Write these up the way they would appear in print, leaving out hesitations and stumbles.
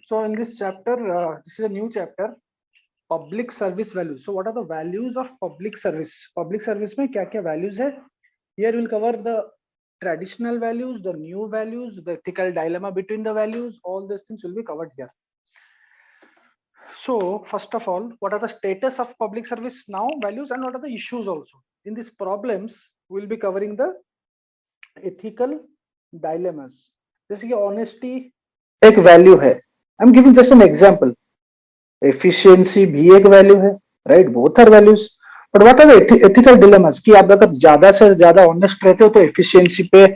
So in this chapter, this is a new chapter, public service values. So what are the values of public service? Public service में क्या क्या values है? Here we'll cover the traditional values, the new values, the ethical dilemma between the values. All these things will be covered here. So first of all, what are the status of public service now, values, and what are the issues also? In these problems, we'll be covering the ethical dilemmas. जैसे कि honesty एक value है. I'm giving just an example. Efficiency भी एक value है, right? Both are values. But what are the ethical dilemmas? कि आप अगर ज्यादा से ज्यादा honest रहते हो तो efficiency पे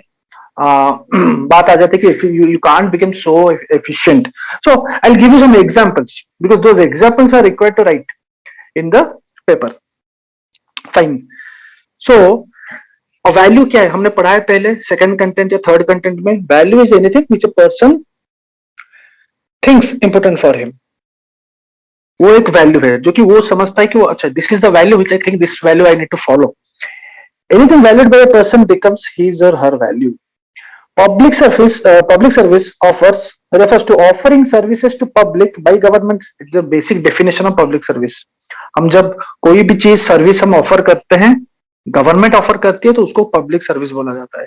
बात आ जाती है कि you can't become so efficient. So I'll give you some examples because those examples are required to write in the paper. Fine. So a value क्या है? हमने पढ़ा है पहले second content या third content में. Value is anything which a person thinks important for him. वो एक वैल्यू है जो कि वो समझता है कि वो अच्छा this is the value which I think this value I need to follow. Anything valued by a person becomes his or her value. Public service offers refers to offering services to public by government. It's the basic definition of public service. हम जब कोई भी चीज service हम offer करते हैं, government offer करती है तो उसको पब्लिक सर्विस बोला जाता है.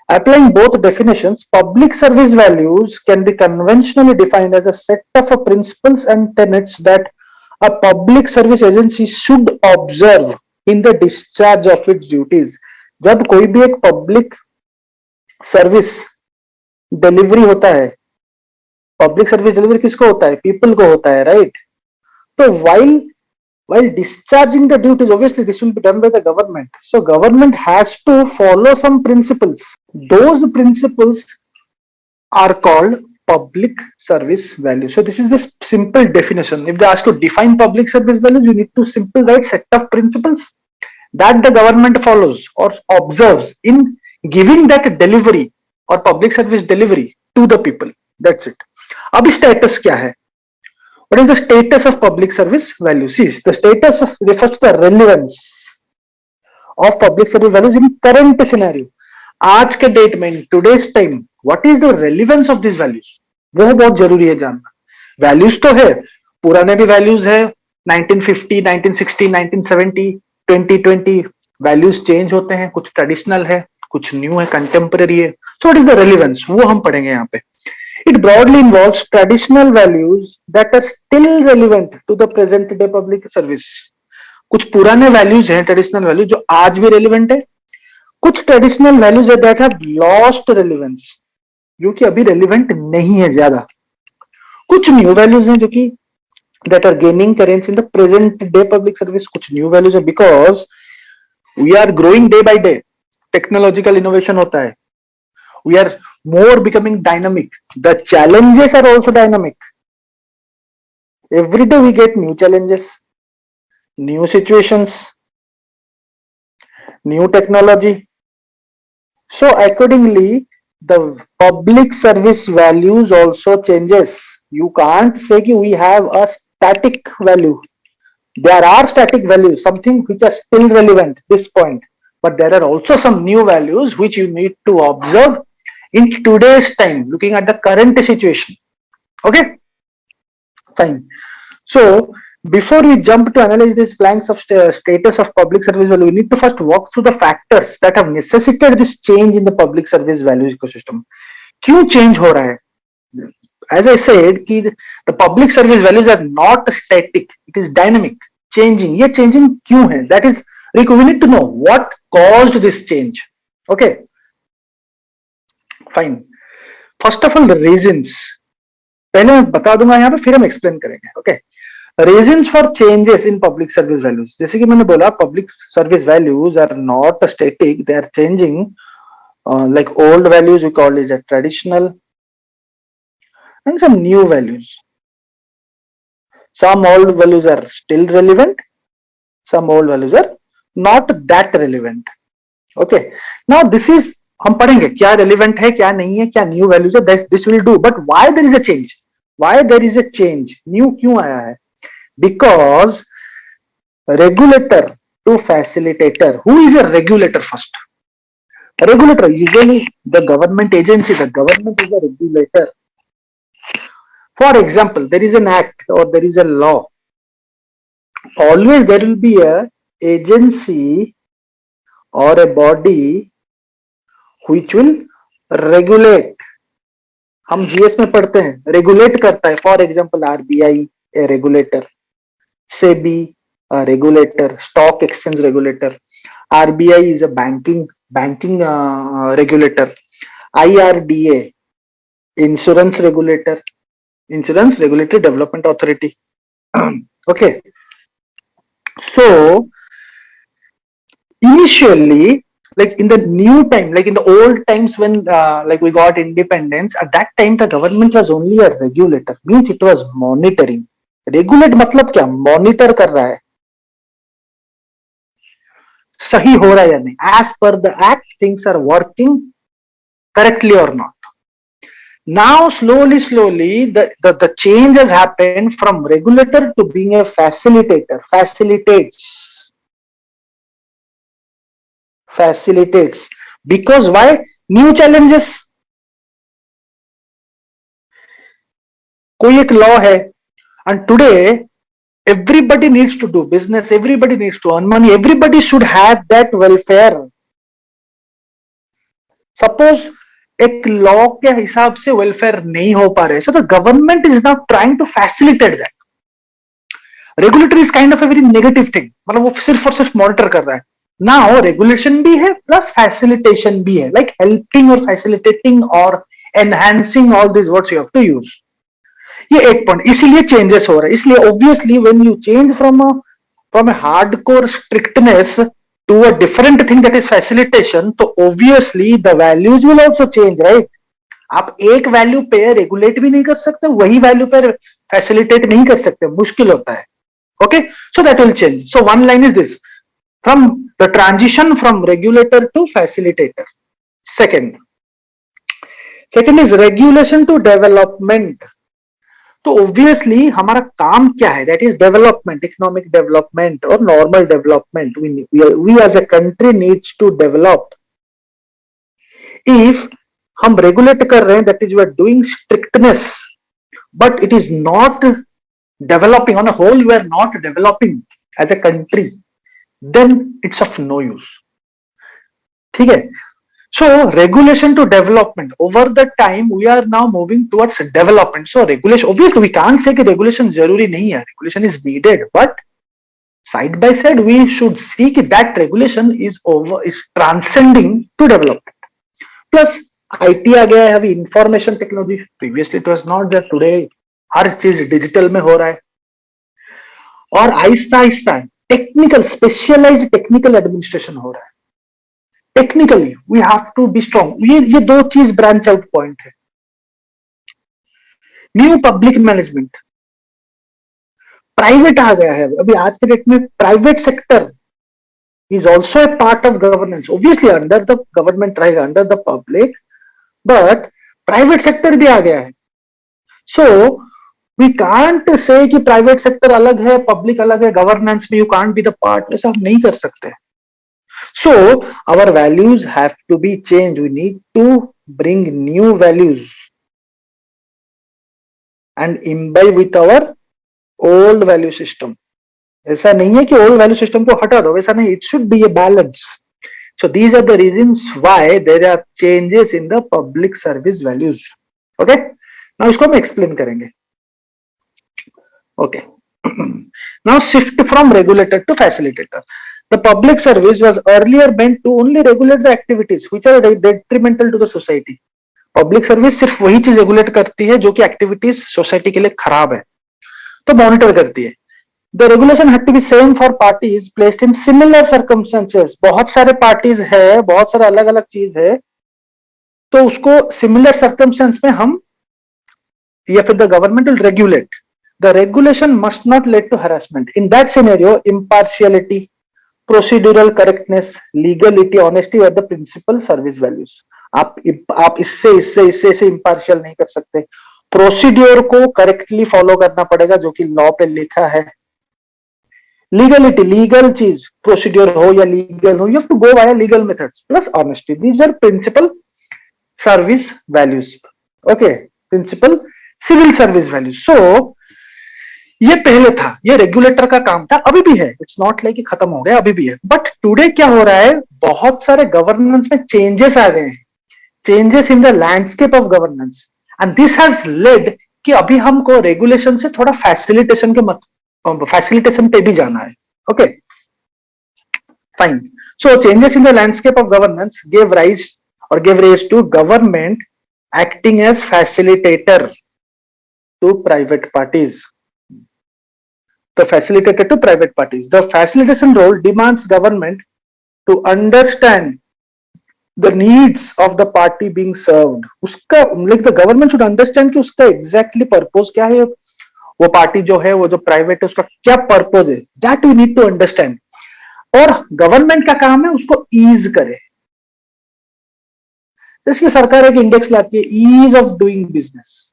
Applying both definitions, public service values can be conventionally defined as a set of principles and tenets that a public service agency should observe in the discharge of its duties. जब कोई भी एक public service delivery होता है, public service delivery किसको होता है? People को होता है, राइट? तो while discharging the duties, obviously this will be done by the government. So government has to follow some principles. Those principles are called public service values. So this is the simple definition. If they ask to define public service values, you need to simply write set of principles that the government follows or observes in giving that delivery or public service delivery to the people. That's it. अब status क्या है? What is the status of public service values? See, the status refers to the relevance of public service values in current scenario. आज के date में, in today's time, what is the relevance of these values? वो बहुत जरूरी है जानना. Values तो है, पुराने भी वैल्यूज है, 1950, 1960, 1970, 2020 वैल्यूज चेंज होते हैं, कुछ ट्रेडिशनल है, कुछ न्यू है, कंटेम्पररी है. So what is the relevance, वो हम पढ़ेंगे यहाँ पे. It broadly involves traditional values that are still relevant to the present day public service. कुछ पुराने वैल्यूज हैं, ट्रेडिशनल वैल्यूज जो आज भी रेलिवेंट है. कुछ ट्रेडिशनल वैल्यूज है दैट हैव लॉस्ट रेलिवेंस, जो कि अभी रेलिवेंट नहीं है ज्यादा. कुछ न्यू वैल्यूज हैं जो कि that are gaining currency in the present day public service. कुछ न्यू वैल्यूज है because we are growing day by day. Technological innovation होता है. We are more becoming dynamic. The challenges are also dynamic. Every day we get new challenges, new situations, new technology. So accordingly, the public service values also changes. You can't say that we have a static value. There are static values, something which are still relevant at this point, but there are also some new values which you need to observe in today's time, looking at the current situation. Okay, fine. So before we jump to analyze these planks of status of public service value, we need to first walk through the factors that have necessitated this change in the public service value ecosystem. क्यों change हो रहा है? As I said कि the public service values are not static, it is dynamic, changing. ये changing क्यों है? That is, we need to know what caused this change. Okay, fine. First of all the reasons पहले मैं बता दूंगा यहाँ पे, फिर हम एक्सप्लेन करेंगे. Okay, reasons for changes in public service values. जैसे कि मैंने बोला, public service values are not static, they are changing. Like old values we call it traditional and some new values. Some old values are still relevant, some old values are not that relevant. Okay, now this is, हम पढ़ेंगे क्या relevant है, क्या नहीं है, क्या new values है. This will do. But why there is a change? Why there is a change? New क्यों आया है? Because regulator to facilitator. Who is a regulator first? Regulator, usually the government agency, the government is a regulator. For example, there is an act or there is a law. Always there will be a agency or a body which will regulate. हम GS में पढ़ते हैं regulate करता है. For example RBI A regulator, SEBI regulator, stock exchange regulator, RBI is a banking regulator, IRDA insurance regulator, insurance regulatory development authority. Okay, so initially, like in the new time, like in the old times when like we got independence, at that time the government was only a regulator, means it was monitoring. Regulate मतलब क्या? Monitor कर रहा है सही हो रहा है या नहीं, as per the act things are working correctly or not. Now slowly the change has happened from regulator to being a facilitator. Facilitates because why? New challenges. कोई एक लॉ है and today everybody needs to do business, everybody needs to earn money, everybody should have that welfare. Suppose एक law के हिसाब से welfare नहीं हो पा रहे, so the government is now trying to facilitate that. Regulatory is kind of a very negative thing, मतलब वो सिर्फ और सिर्फ मॉनिटर कर रहा है. Now regulation भी है प्लस facilitation भी है, like helping or facilitating or enhancing, all these words you have to use. ये एक पॉइंट, इसीलिए चेंजेस हो रहा है. इसलिए obviously when you change from a hardcore strictness to a different thing that is facilitation, तो obviously the values will also change, right? आप एक वैल्यू पे रेगुलेट भी नहीं कर सकते, वही वैल्यू पे फैसिलिटेट नहीं कर सकते, मुश्किल होता है. Okay, so that will change. So one line is this, from the transition from regulator to facilitator. Second is regulation to development. तो ऑब्वियसली हमारा काम क्या है? That is development, economic development और normal development. We as a country needs to develop. If हम regulate कर रहे हैं, that is we are doing strictness, but it is not developing on a whole, we are not developing as a country, then it's of no use. ठीक है. So regulation to development, over the time we are now moving towards development. So regulation, obviously we can't say that regulation zaruri nahi hai, regulation is needed, but side by side we should see that regulation is transcending to development. Plus IT आ गया है अभी, information technology, previously it was not there. Today हर चीज digital में हो रहा है और Aahista Aahista technical, specialised technical administration हो रहा है. Technically we have to be strong. ये दो चीज ब्रांच आउट पॉइंट है. न्यू पब्लिक मैनेजमेंट, प्राइवेट आ गया है अभी आज के डेट में. Private sector is also a part of governance. Obviously under the government रहेगा, under the public, but private sector भी आ गया है. सो वी कांट से कि प्राइवेट सेक्टर अलग है, पब्लिक अलग है, गवर्नेंस में you can't be the part. ऐसा हम नहीं कर सकते. So our values have to be changed. We need to bring new values and imbibe with our old value system. ऐसा नहीं है कि old value system को हटा दो, वैसा नहीं. It should be a balance. So these are the reasons why there are changes in the public service values. Okay, now इसको हम explain करेंगे. Okay. Now shift from regulator to facilitator. The public service was earlier meant to only regulate the activities which are detrimental to the society. Public service सिर्फ वही चीज regulate करती है जो कि एक्टिविटीज सोसाइटी के लिए खराब है, तो मॉनिटर करती है. The regulation had to be same for parties placed in similar circumstances. बहुत सारे पार्टीज है, बहुत सारे अलग अलग चीज है, तो उसको सिमिलर सर्कमस्टेंस में हम या फिर the government will regulate. The regulation must not lead to harassment. In that scenario, impartiality, procedural correctness, legality, honesty are the principal service values. आप इससे impartial नहीं कर सकते. प्रोसीड्योर को करेक्टली फॉलो करना पड़ेगा जो कि लॉ पे लिखा है. लीगलिटी, लीगल चीज, प्रोसीड्योर हो या लीगल हो, you have to go via legal methods. Plus honesty, these are principal service values. Okay, principal civil service value. So ये पहले था, ये रेगुलेटर का काम था, अभी भी है, इट्स नॉट लाइक खत्म हो गया, अभी भी है। बट टुडे क्या हो रहा है, बहुत सारे गवर्नेंस में चेंजेस आ गए हैं, changes in the landscape of governance, and this has lead कि अभी हमको रेगुलेशन से थोड़ा फैसिलिटेशन के मत फैसिलिटेशन पे भी जाना है। Okay, fine. So changes in the landscape of governance gave rise और give rise to government acting as facilitator to private parties. The facilitator to private parties. The facilitation role demands government to understand the needs of the party being served. उसका like the government should understand कि उसका exactly purpose क्या है, वो party जो है, वो जो प्राइवेट है, उसका क्या पर्पज है, that you need to understand. और गवर्नमेंट का काम है उसको ईज करे। इसलिए सरकार एक इंडेक्स लाती है, ईज ऑफ डूइंग बिजनेस।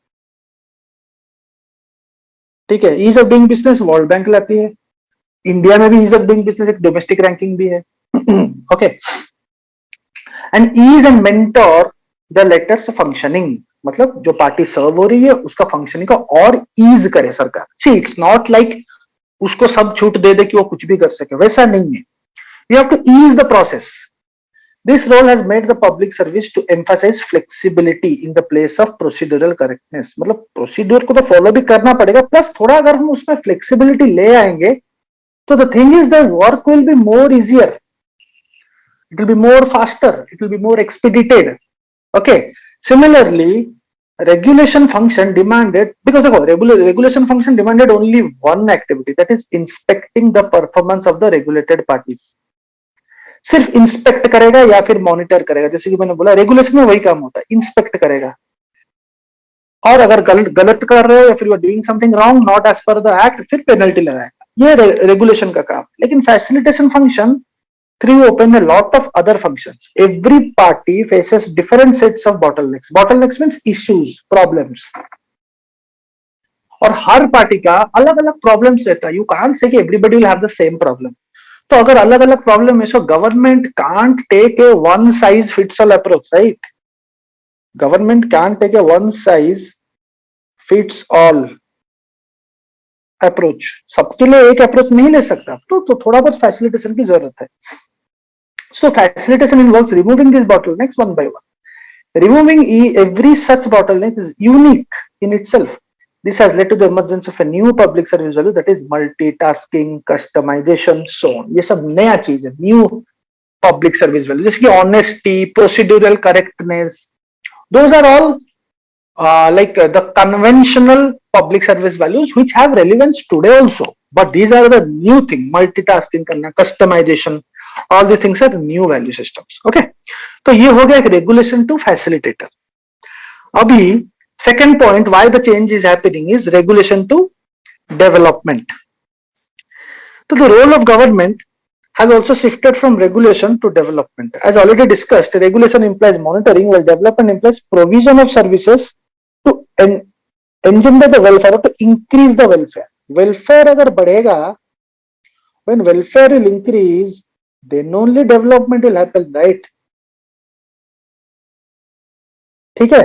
ठीक है, ease of doing business World Bank लाती है, इंडिया में भी ईज ऑफ डूइंग बिजनेस एक डोमेस्टिक रैंकिंग भी है। Okay, and ease and mentor the letters functioning, मतलब जो पार्टी सर्व हो रही है उसका फंक्शनिंग को और ईज करे सरकार। सी इट्स नॉट लाइक उसको सब छूट दे दे कि वो कुछ भी कर सके, वैसा नहीं है। You have to ease the process. This role has made the public service to emphasize flexibility in the place of procedural correctness. मतलब प्रोसीड्यूर को तो फॉलो भी करना पड़ेगा, प्लस थोड़ा अगर हम उसमें फ्लेक्सिबिलिटी ले आएंगे तो the thing is the work will be more easier, it will be more faster, it will be more expedited. Okay, similarly regulation function demanded, because देखो regulation function demanded only one activity, that is inspecting the performance of the regulated parties. सिर्फ inspect करेगा या फिर monitor करेगा, जैसे कि मैंने बोला रेगुलेशन में वही काम होता है, इंस्पेक्ट करेगा। और अगर गलत कर रहे हो या फिर you are doing something wrong not as per the act, फिर पेनल्टी लगाएगा। ये रेगुलेशन का काम। लेकिन facilitation function through open a lot of other functions. Every party faces different sets of bottlenecks. Bottlenecks means issues, problems. और हर party का अलग अलग प्रॉब्लम्स रहता है। यू कांट से कि everybody will have the same problem. तो अगर अलग अलग प्रॉब्लम है, so government can't take a one size fits all approach, right? Government can't take a one size fits all approach, सबके लिए एक अप्रोच नहीं ले सकता। तो थोड़ा बहुत फैसिलिटेशन की जरूरत है। So facilitation involves removing these bottlenecks one by one. Removing every such bottleneck is unique in itself. This has led to the emergence of a new public service value, that is multitasking, customization, so on. ये सब नया चीज है, new public service value, जैसे कि honesty, procedural correctness. Those are all like the conventional public service values which have relevance today also. But these are the new thing, multitasking करना, customization, all these things are new value systems. Okay, तो ये हो गया एक regulation to facilitator. अभी second point why the change is happening is regulation to development. तो the role of government has also shifted from regulation to development. As already discussed, regulation implies monitoring, while development implies provision of services to engender the welfare or to increase the welfare. Welfare अगर बढ़ेगा, when welfare will increase, then only development will happen, right? ठीक है,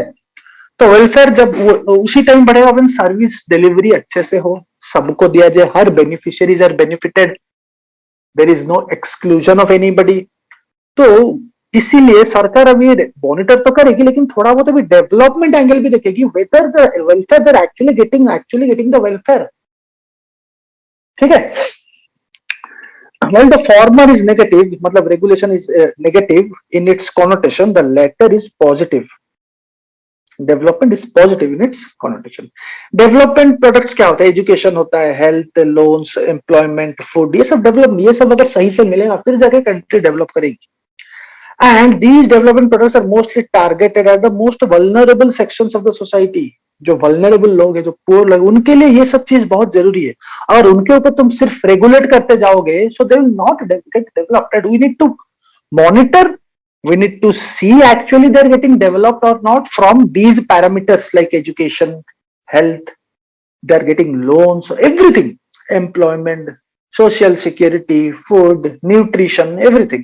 तो welfare जब उसी time बढ़ेगा when service delivery अच्छे से हो, सबको दिया जाए, हर beneficiaries are benefited, there is no exclusion of anybody. तो इसीलिए सरकार अभी मॉनिटर तो करेगी, लेकिन थोड़ा बहुत अभी डेवलपमेंट एंगल भी देखेगी, whether the welfare there actually getting the welfare. ठीक है, while the former is negative, मतलब regulation is negative in its connotation, the latter is positive. Development is positive in its connotation. Development products क्या होता है? Education होता है, health, loans, employment, food, ये सब डेवलप, ये सब अगर सही से मिलेगा फिर जाके कंट्री डेवलप करेगी। And these development products are mostly targeted at the most vulnerable sections of the society. जो वल्नरेबल लोग हैं, जो पुअर लोग, उनके लिए ये सब चीज बहुत जरूरी है। अगर उनके ऊपर तुम सिर्फ रेगुलेट करते जाओगे, so they will not get developed. We need to monitor, we need to see actually they're getting developed or not from these parameters like education, health, they're getting loans, everything, employment, social security, food, nutrition, everything.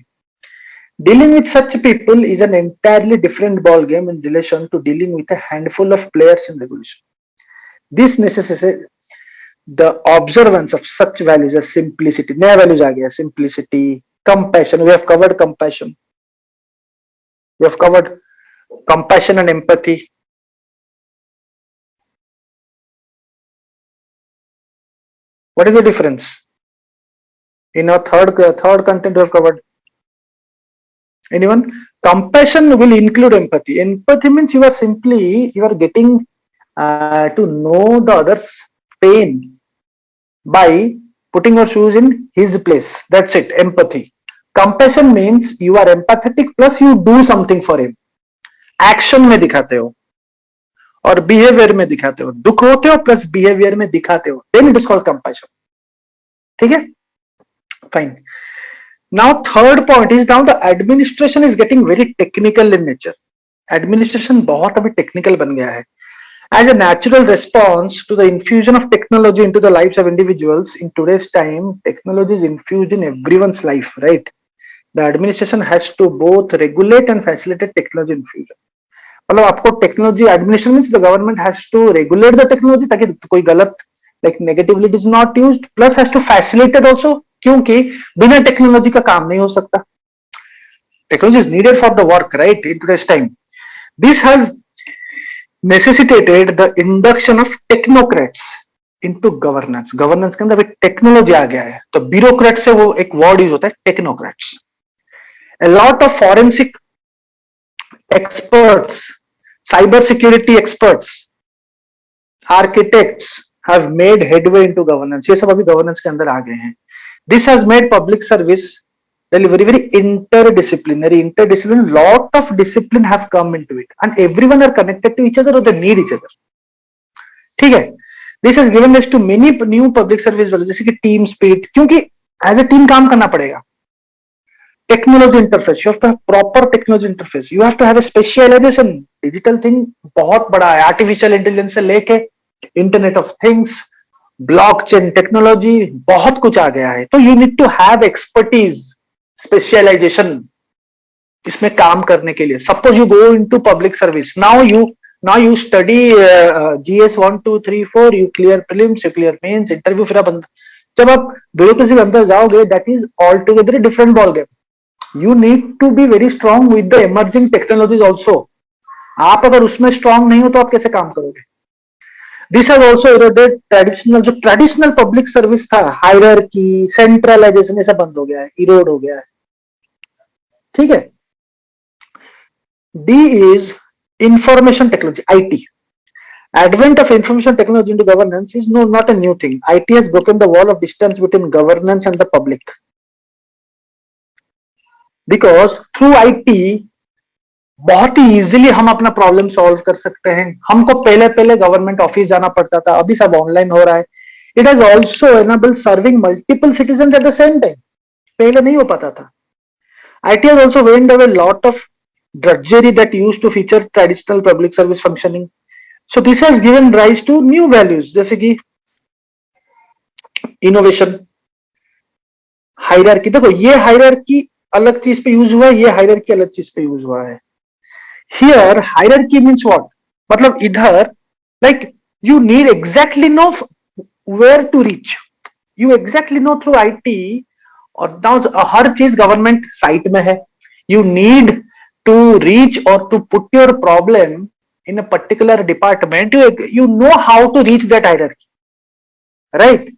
Dealing with such people is an entirely different ball game in relation to dealing with a handful of players in regulation. This necessitate the observance of such values as simplicity, नया values आ गया, simplicity, compassion, we have covered compassion, we have covered compassion and empathy. What is the difference? In our third content we have covered. Anyone? Compassion will include empathy. Empathy means you are getting to know the other's pain by putting your shoes in his place. That's it. Empathy. Compassion means you are empathetic plus you do something for him. Action में दिखाते हो और behaviour में दिखाते हो, दुख होते हो प्लस बिहेवियर में दिखाते हो, then it is called compassion. ठीक है, fine. Now third point is, now the administration is getting very technical in nature. Administration बहुत अभी technical बन गया है. As a natural response to the infusion of technology into the lives of individuals in today's time, technology is infused in everyone's life, right? The administration has to both regulate and facilitate technology infusion. मतलब आपको technology administration means the government has to regulate the technology ताकि कोई गलत like negatively it is not used, plus has to facilitate also, क्योंकि बिना technology का काम नहीं हो सकता. Technology is needed for the work, right, in today's time. This has necessitated the induction of technocrats into governance. Governance के अंदर technology आ गया है, तो ब्यूरोक्रेट से वो एक वर्ड यूज होता है technocrats. A lot of forensic experts, cyber security experts, architects have made headway into governance. ये सब अभी governance के अंदर आ गए हैं. This has made public service delivery very interdisciplinary. Lot of discipline have come into it, and everyone are connected to each other or they need each other. ठीक है. This has given rise to many new public service values, जैसे कि team spirit, क्योंकि as a team काम करना पड़ेगा. Technology interface, you have to have proper technology interface, you have to have a specialisation. Digital thing बहुत बड़ा है, artificial intelligence से लेके internet of things, blockchain technology, बहुत कुछ आ गया है. तो you need to have expertise, specialisation इसमें काम करने के लिए. Suppose you go into public service, now you study GS 1 2 3 4, you clear prelims, you clear mains, interview, फिर आप जब आप ब्यूरोक्रेसी के अंदर जाओगे, that is all together different ball game. You need to be very strong with the emerging technologies also. आप अगर उसमें strong नहीं हो तो आप कैसे काम करोगे? This has also eroded जो traditional public service था, hierarchy, centralization, ये सब बंद हो गया है, erode हो गया है. ठीक है. D is information technology, IT. Advent of information technology into governance is not a new thing. IT has broken the wall of distance between governance and the public. Because through IT बहुत ही easily हम अपना problem solve कर सकते हैं. हमको पहले government office जाना पड़ता था, अभी सब ऑनलाइन हो रहा है. It has also enabled serving multiple citizen at the same time. पहले नहीं हो पाता था. IT has also waned away lot of drudgery that used to feature traditional public service functioning. So this has given rise to new values, जैसे कि innovation, hierarchy. देखो ये hierarchy अलग चीज पे यूज हुआ है, ये हायरार्की अलग चीज पे यूज हुआ है. हियर हायरार्की मींस व्हाट, मतलब इधर like you need exactly know where to reach, you exactly know through IT, और नाउ हर चीज गवर्नमेंट साइट में है. यू नीड टू रीच और to put your problem in a particular department, you know how to reach that hierarchy, right.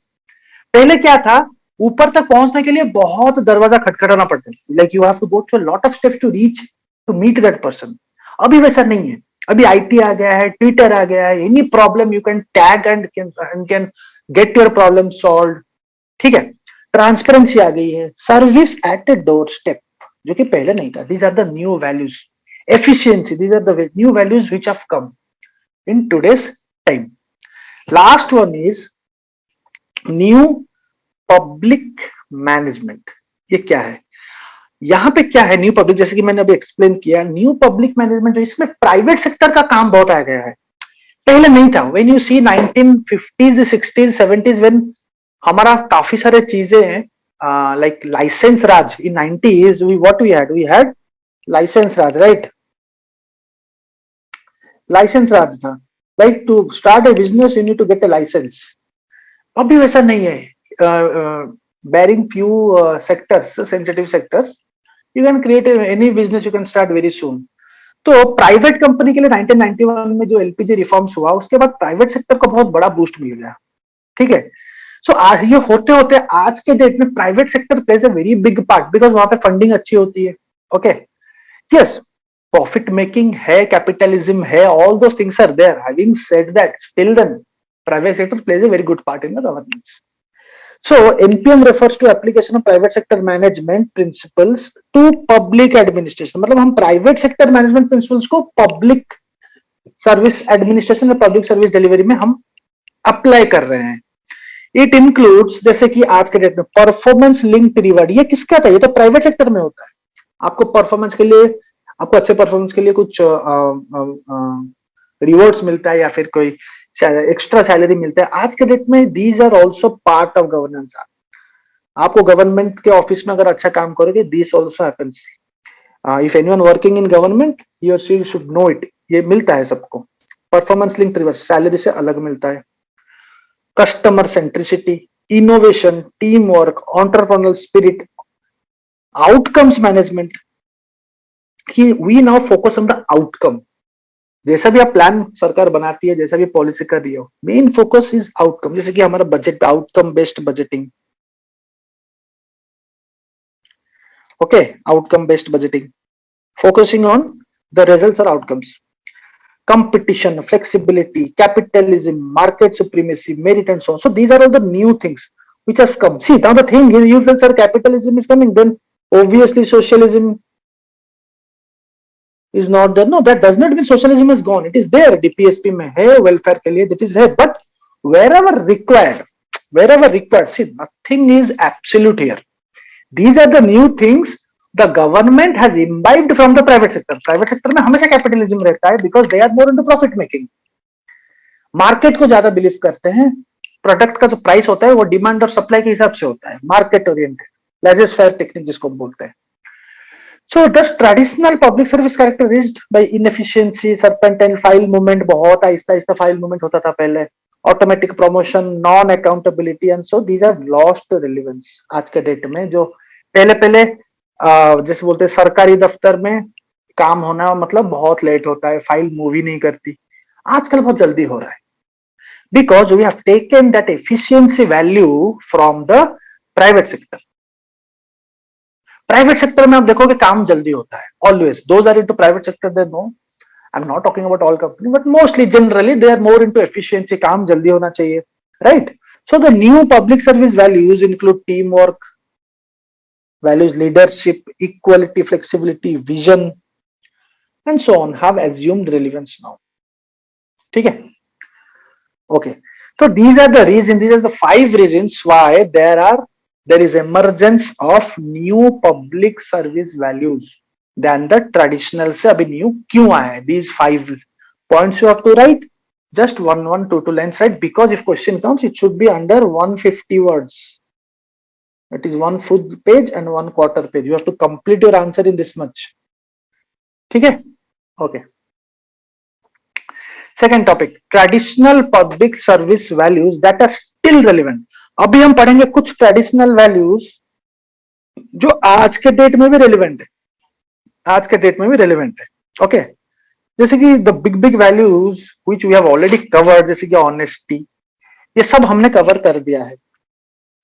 पहले क्या था, ऊपर तक पहुंचने के लिए बहुत दरवाजा खटखटाना पड़ता है, like you have to go through a lot of steps to reach to meet that person. अभी वैसा नहीं है. अभी IT आ गया है, ट्विटर आ गया है, any problem you can tag and can get your problem solve. ठीक है. ट्रांसपेरेंसी आ गई है, service at a door step, जो कि पहले नहीं था. These are the new values. Efficiency, these are the new values which have come in today's time. Last one is new public management. ये क्या है, यहां पे क्या है न्यू पब्लिक, जैसे कि मैंने अभी एक्सप्लेन किया. न्यू पब्लिक मैनेजमेंट जो इसमें प्राइवेट सेक्टर का काम बहुत आ गया है, पहले नहीं था. When you see 1950s 60s 70s, when हमारा काफी सारे चीजें like licence raj in 90s, we had licence raj, right. Licence raj था. Like to start a business you need to get a licence. अभी वैसा नहीं है। Barring few sectors, sensitive sectors, you can create any business, you can start very soon. तो private company के लिए 1991 में जो एलपीजी रिफॉर्म्स हुआ, उसके बाद प्राइवेट सेक्टर को बहुत बड़ा बूस्ट मिल गया। ठीक है। सो आज ये होते होते आज के डेट में private sector plays a very big part, because वहां पे फंडिंग अच्छी होती है। ओके, यस, प्रॉफिट मेकिंग है, कैपिटलिज्म है, all those things are there. Having said that, still then private sector plays a very good part in the governance. So NPM refers to application of private sector management principles to public administration. मतलब हम private sector management principles को public service administration और public service delivery में हम apply कर रहे हैं। It includes, जैसे कि आज के डेट में परफॉर्मेंस लिंक्ड रिवॉर्ड, ये किसका था? ये तो प्राइवेट सेक्टर में होता है। आपको परफॉर्मेंस के लिए, आपको अच्छे परफॉर्मेंस के लिए कुछ रिवॉर्ड्स मिलता है या फिर कोई एक्स्ट्रा सैलरी मिलता है। आज के डेट में these are also part of governance. आपको गवर्नमेंट के ऑफिस में अगर अच्छा काम करोगे, this also happens. If anyone working in government, he or she should know it. ये मिलता है सबको। परफॉर्मेंस लिंक्ड रिवॉर्ड सैलरी से अलग मिलता है। Customer centricity, innovation, team work, entrepreneurial spirit, outcomes management, कि we now focus on the outcome. जैसा भी आप प्लान सरकार बनाती है, जैसा भी पॉलिसी कर रही हो, मेन फोकस इज आउटकम। जैसे कि हमारा budget, outcome based budgeting. Okay, outcome based budgeting, focusing on the results और outcomes. competition, flexibility, capitalism, market supremacy, merit, and so on. So these are all the new things which have come. See, now the thing is, you feel, sir, capitalism is coming, then obviously socialism is not there. No, that does not mean socialism is gone. It is there. DPSP में है, welfare के लिए, that is there. But wherever required, see, nothing is absolute here. These are the new things the government has imbibed from the private sector. Private sector में हमेशा capitalism रहता है, because they are more into profit making. Market को ज्यादा believe करते हैं। Product का जो प्राइस होता है वो डिमांड और सप्लाई के हिसाब से होता है, market oriented, laissez faire technique जिसको बोलते हैं। So thus traditional public service characterised by inefficiency, serpentine file movement, बहुत आहिस्ता आहिस्ता फाइल मूवमेंट होता था पहले, automatic promotion, non accountability, and so these are lost relevance आज के डेट में। जो पहले पहले जैसे बोलते हैं सरकारी दफ्तर में काम होना मतलब बहुत लेट होता है, फाइल मूव ही नहीं करती। आजकल बहुत जल्दी हो रहा है, because we have taken that efficiency value from the private sector. Private sector में आप देखोगे काम जल्दी होता है, always. Those are into private sector, they know. I'm not talking about all company, but mostly generally they are more into efficiency. काम जल्दी होना चाहिए, right? So the new public service values include teamwork, values leadership, equality, flexibility, vision, and so on have assumed relevance now. ठीक है? Okay. So these are the reasons, these are the 5 reasons why there is emergence of new public service values than the traditional से अभी new क्यों आया है? These 5 points you have to write, just 2 lines write, because if question comes it should be under 150 words. It is 1 full page and 1 quarter page. You have to complete your answer in this much. ठीक है? Okay. Second topic, traditional public service values that are still relevant. अभी हम पढ़ेंगे कुछ traditional values जो आज के date में भी रेलिवेंट है, आज के डेट में भी रेलिवेंट है। ओके, जैसे कि the big big values which we have already covered, जैसे कि ऑनेस्टी, ये सब हमने कवर कर दिया है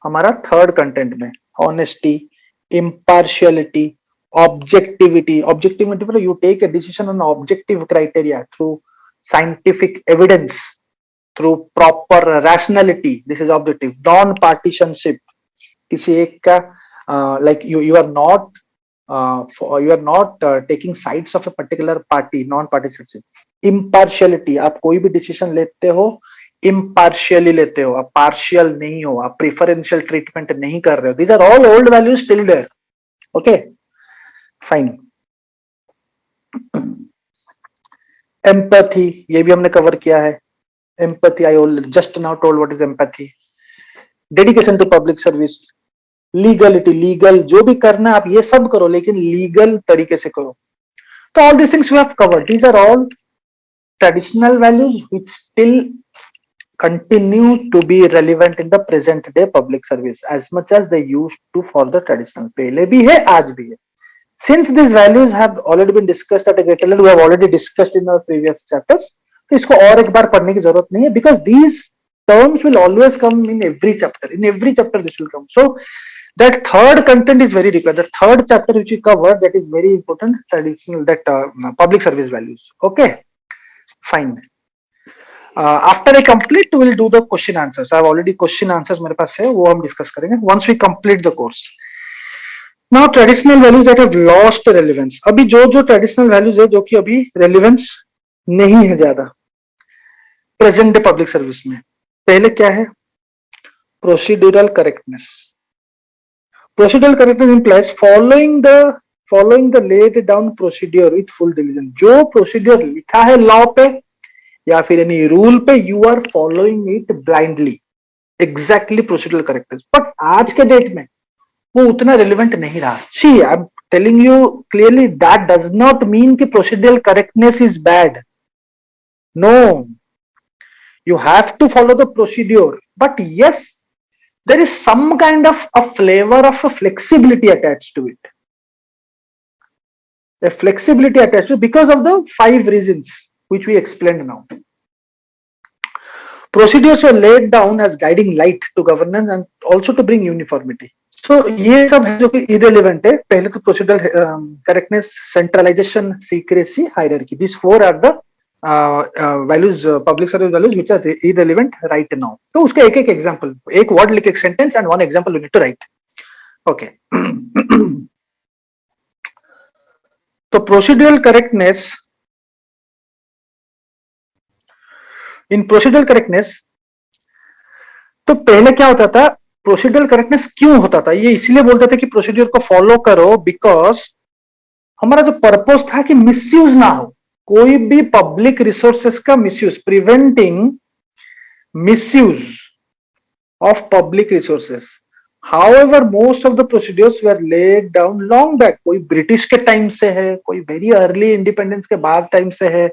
हमारा थर्ड कंटेंट में। Honesty, impartiality, objectivity. ऑब्जेक्टिविटी मतलब you take a decision on objective criteria through scientific evidence, through proper rationality, this is objective. Non-partisanship, किसी एक का like you are not taking sides of a particular party, non-partisanship. Impartiality, आप कोई भी decision लेते हो impartially लेते हो, आप partial नहीं हो, आप preferential treatment नहीं कर रहे हो। These are all old values still there. Okay, fine. Empathy, ये भी हमने कवर किया है। Empathy, I just now told what is empathy. Dedication to public service, legality, legal जो भी करना है आप ये सब करो, लेकिन लीगल तरीके से करो। तो all this things we have covered, these are all traditional values which still continue to be relevant in the present day public service as much as they used to for the traditional. पहले भी है, आज भी है. Since these values have already been discussed at a greater level, we have already discussed in our previous chapters, तो इसको और एक बार पढ़ने की जरूरत नहीं है, because these terms will always come in every chapter. In every chapter this will come. So that third content is very required. The third chapter which we covered, that is very important, traditional, that public service values. Okay, fine. After I complete, we will do the question answers. I have already question answers मेरे पास है, वो हम discuss करेंगे once we complete the course. Now traditional values that have lost relevance. अभी जो traditional values है जो कि अभी relevance नहीं है ज्यादा present day public service में. पहले क्या है? Procedural correctness. Procedural correctness implies following the laid down procedure with full diligence. जो procedure लिखा है law पे या फिर any rule पे, you are following it blindly. Exactly procedural correctness. But आज के डेट में वो उतना relevant नहीं रहा. See, I'm telling you clearly that does not mean कि procedural correctness is bad. No, you have to follow the procedure. But yes, there is some kind of a flavor of a flexibility attached to it. A flexibility attached to it because of the 5 reasons which we explained now. Procedures were laid down as guiding light to governance and also to bring uniformity. So ये सब है जो कि irrelevant है. पहले तो procedural correctness, centralization, secrecy, hierarchy. These 4 are the values, public service values which are irrelevant right now. तो उसका एक example, एक word लिख एक sentence and one example you need to write. Okay. तो procedural correctness, in procedural correctness, तो पहले क्या होता था? प्रोसीड्यूरल करेक्टनेस क्यों होता था? ये इसलिए बोलते थे कि प्रोसीड्यूर को फॉलो करो बिकॉज हमारा जो पर्पस था कि मिसयूज ना हो, कोई भी पब्लिक रिसोर्सेस का misuse, preventing misuse of public resources. However most of the procedures were laid down long back. कोई ब्रिटिश के टाइम से है, कोई वेरी अर्ली इंडिपेंडेंस के बाद टाइम से है.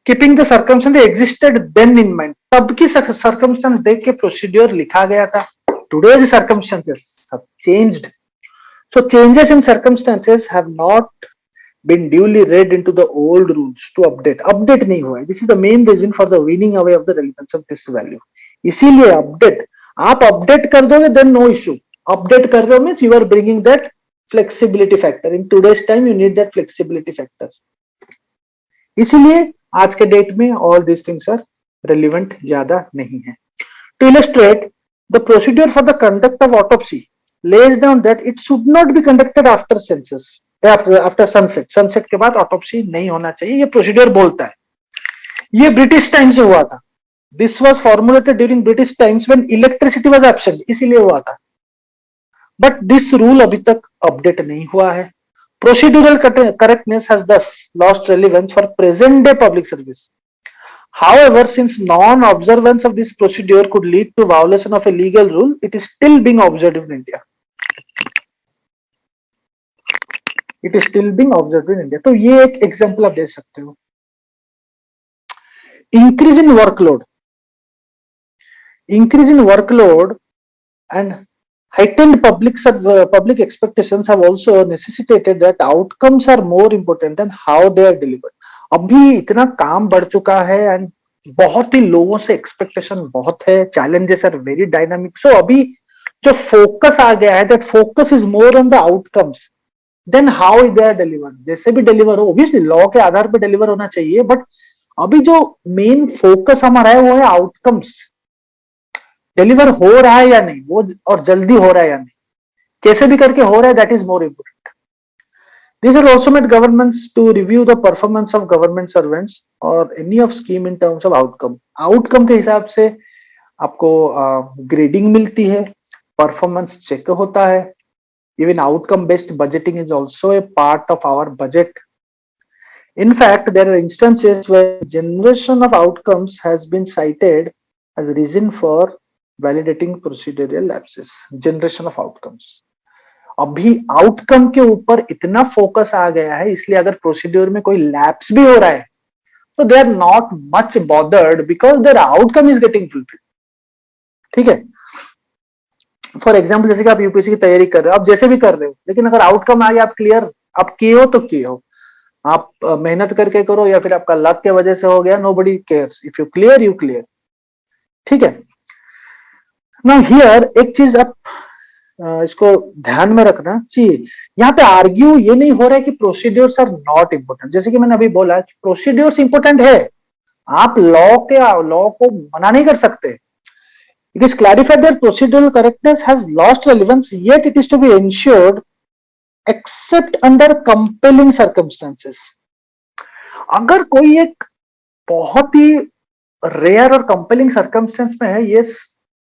Keeping the circumstances existed then in mind. तब की सर्कमस्टेंस देख के प्रोसीड्यूर लिखा गया था. Today's circumstances have changed. So changes in circumstances have not been duly read into the old rules to update. Update नहीं हुआ है. This is the main reason for the weaning away of the relevance of this value. इसीलिए update, आप update कर दोगे then no issue. Update कर रहे हो means you are bringing that flexibility factor. In today's time you need that flexibility factor. इसीलिए आज के डेट में all these things are relevant ज्यादा नहीं है. To illustrate, the procedure for the conduct of autopsy lays down that it should not be conducted after census, after sunset. Sunset के बाद autopsy नहीं होना चाहिए, ये procedure बोलता है. ये ब्रिटिश टाइम से हुआ था. This was formulated during British times when electricity was absent, इसीलिए हुआ था. But this rule अभी तक अपडेट नहीं हुआ है. Procedural correctness has thus lost relevance for present day public service. However, since non-observance of this procedure could lead to violation of a legal rule, it is still being observed in India. It is still being observed in India. तो ये एक example आप दे सकते हो. Increase in workload and heightened public expectations have also necessitated that outcomes are more important than how they are delivered. अभी इतना काम बढ़ चुका है एंड बहुत ही लोगों से एक्सपेक्टेशन बहुत है. Challenges are very dynamic. So अभी जो फोकस आ गया है, that focus is more on the outcomes than how they are delivered. जैसे भी डिलीवर हो, ऑब्वियसली लॉ के आधार पर डिलीवर होना चाहिए, बट अभी जो मेन फोकस हमारा है वो है आउटकम्स. डिलीवर हो रहा है या नहीं वो, और जल्दी हो रहा है या नहीं, कैसे भी करके हो रहा है, that is more important. This has also made governments to review the performance of government servants or any of scheme in terms of outcome. Outcome के हिसाब से आपको grading मिलती है, performance check होता है. Even outcome based budgeting is also a part of our budget. In fact, there are instances where generation of outcomes has been cited as reason for validating procedural lapses. Generation of outcomes. अभी outcome के ऊपर इतना focus आ गया है, इसलिए अगर procedure में कोई लैप्स भी हो रहा है So they are not much bothered because their outcome is getting fulfilled. ठीक है, फॉर एग्जाम्पल जैसे कि आप यूपीएससी की तैयारी कर रहे हो, आप जैसे भी कर रहे हो, लेकिन अगर आउटकम आ गया, आप क्लियर आप किए हो तो किए हो, आप मेहनत करके करो या फिर आपका लक के वजह से हो गया, nobody cares, if you clear you clear. ठीक है, ना हियर एक चीज आप इसको ध्यान में रखना चाहिए, यहाँ पे आर्ग्यू ये नहीं हो रहा है कि प्रोसीड्योर्स आर नॉट इंपोर्टेंट, जैसे कि मैंने अभी बोला कि प्रोसीड्योर्स इंपोर्टेंट है, आप लॉ को मना नहीं कर सकते। It is clarified that procedural correctness has lost relevance, yet it is to be ensured except under compelling circumstances. अगर कोई एक बहुत ही रेयर और कंपेलिंग सर्कमस्टेंस में है,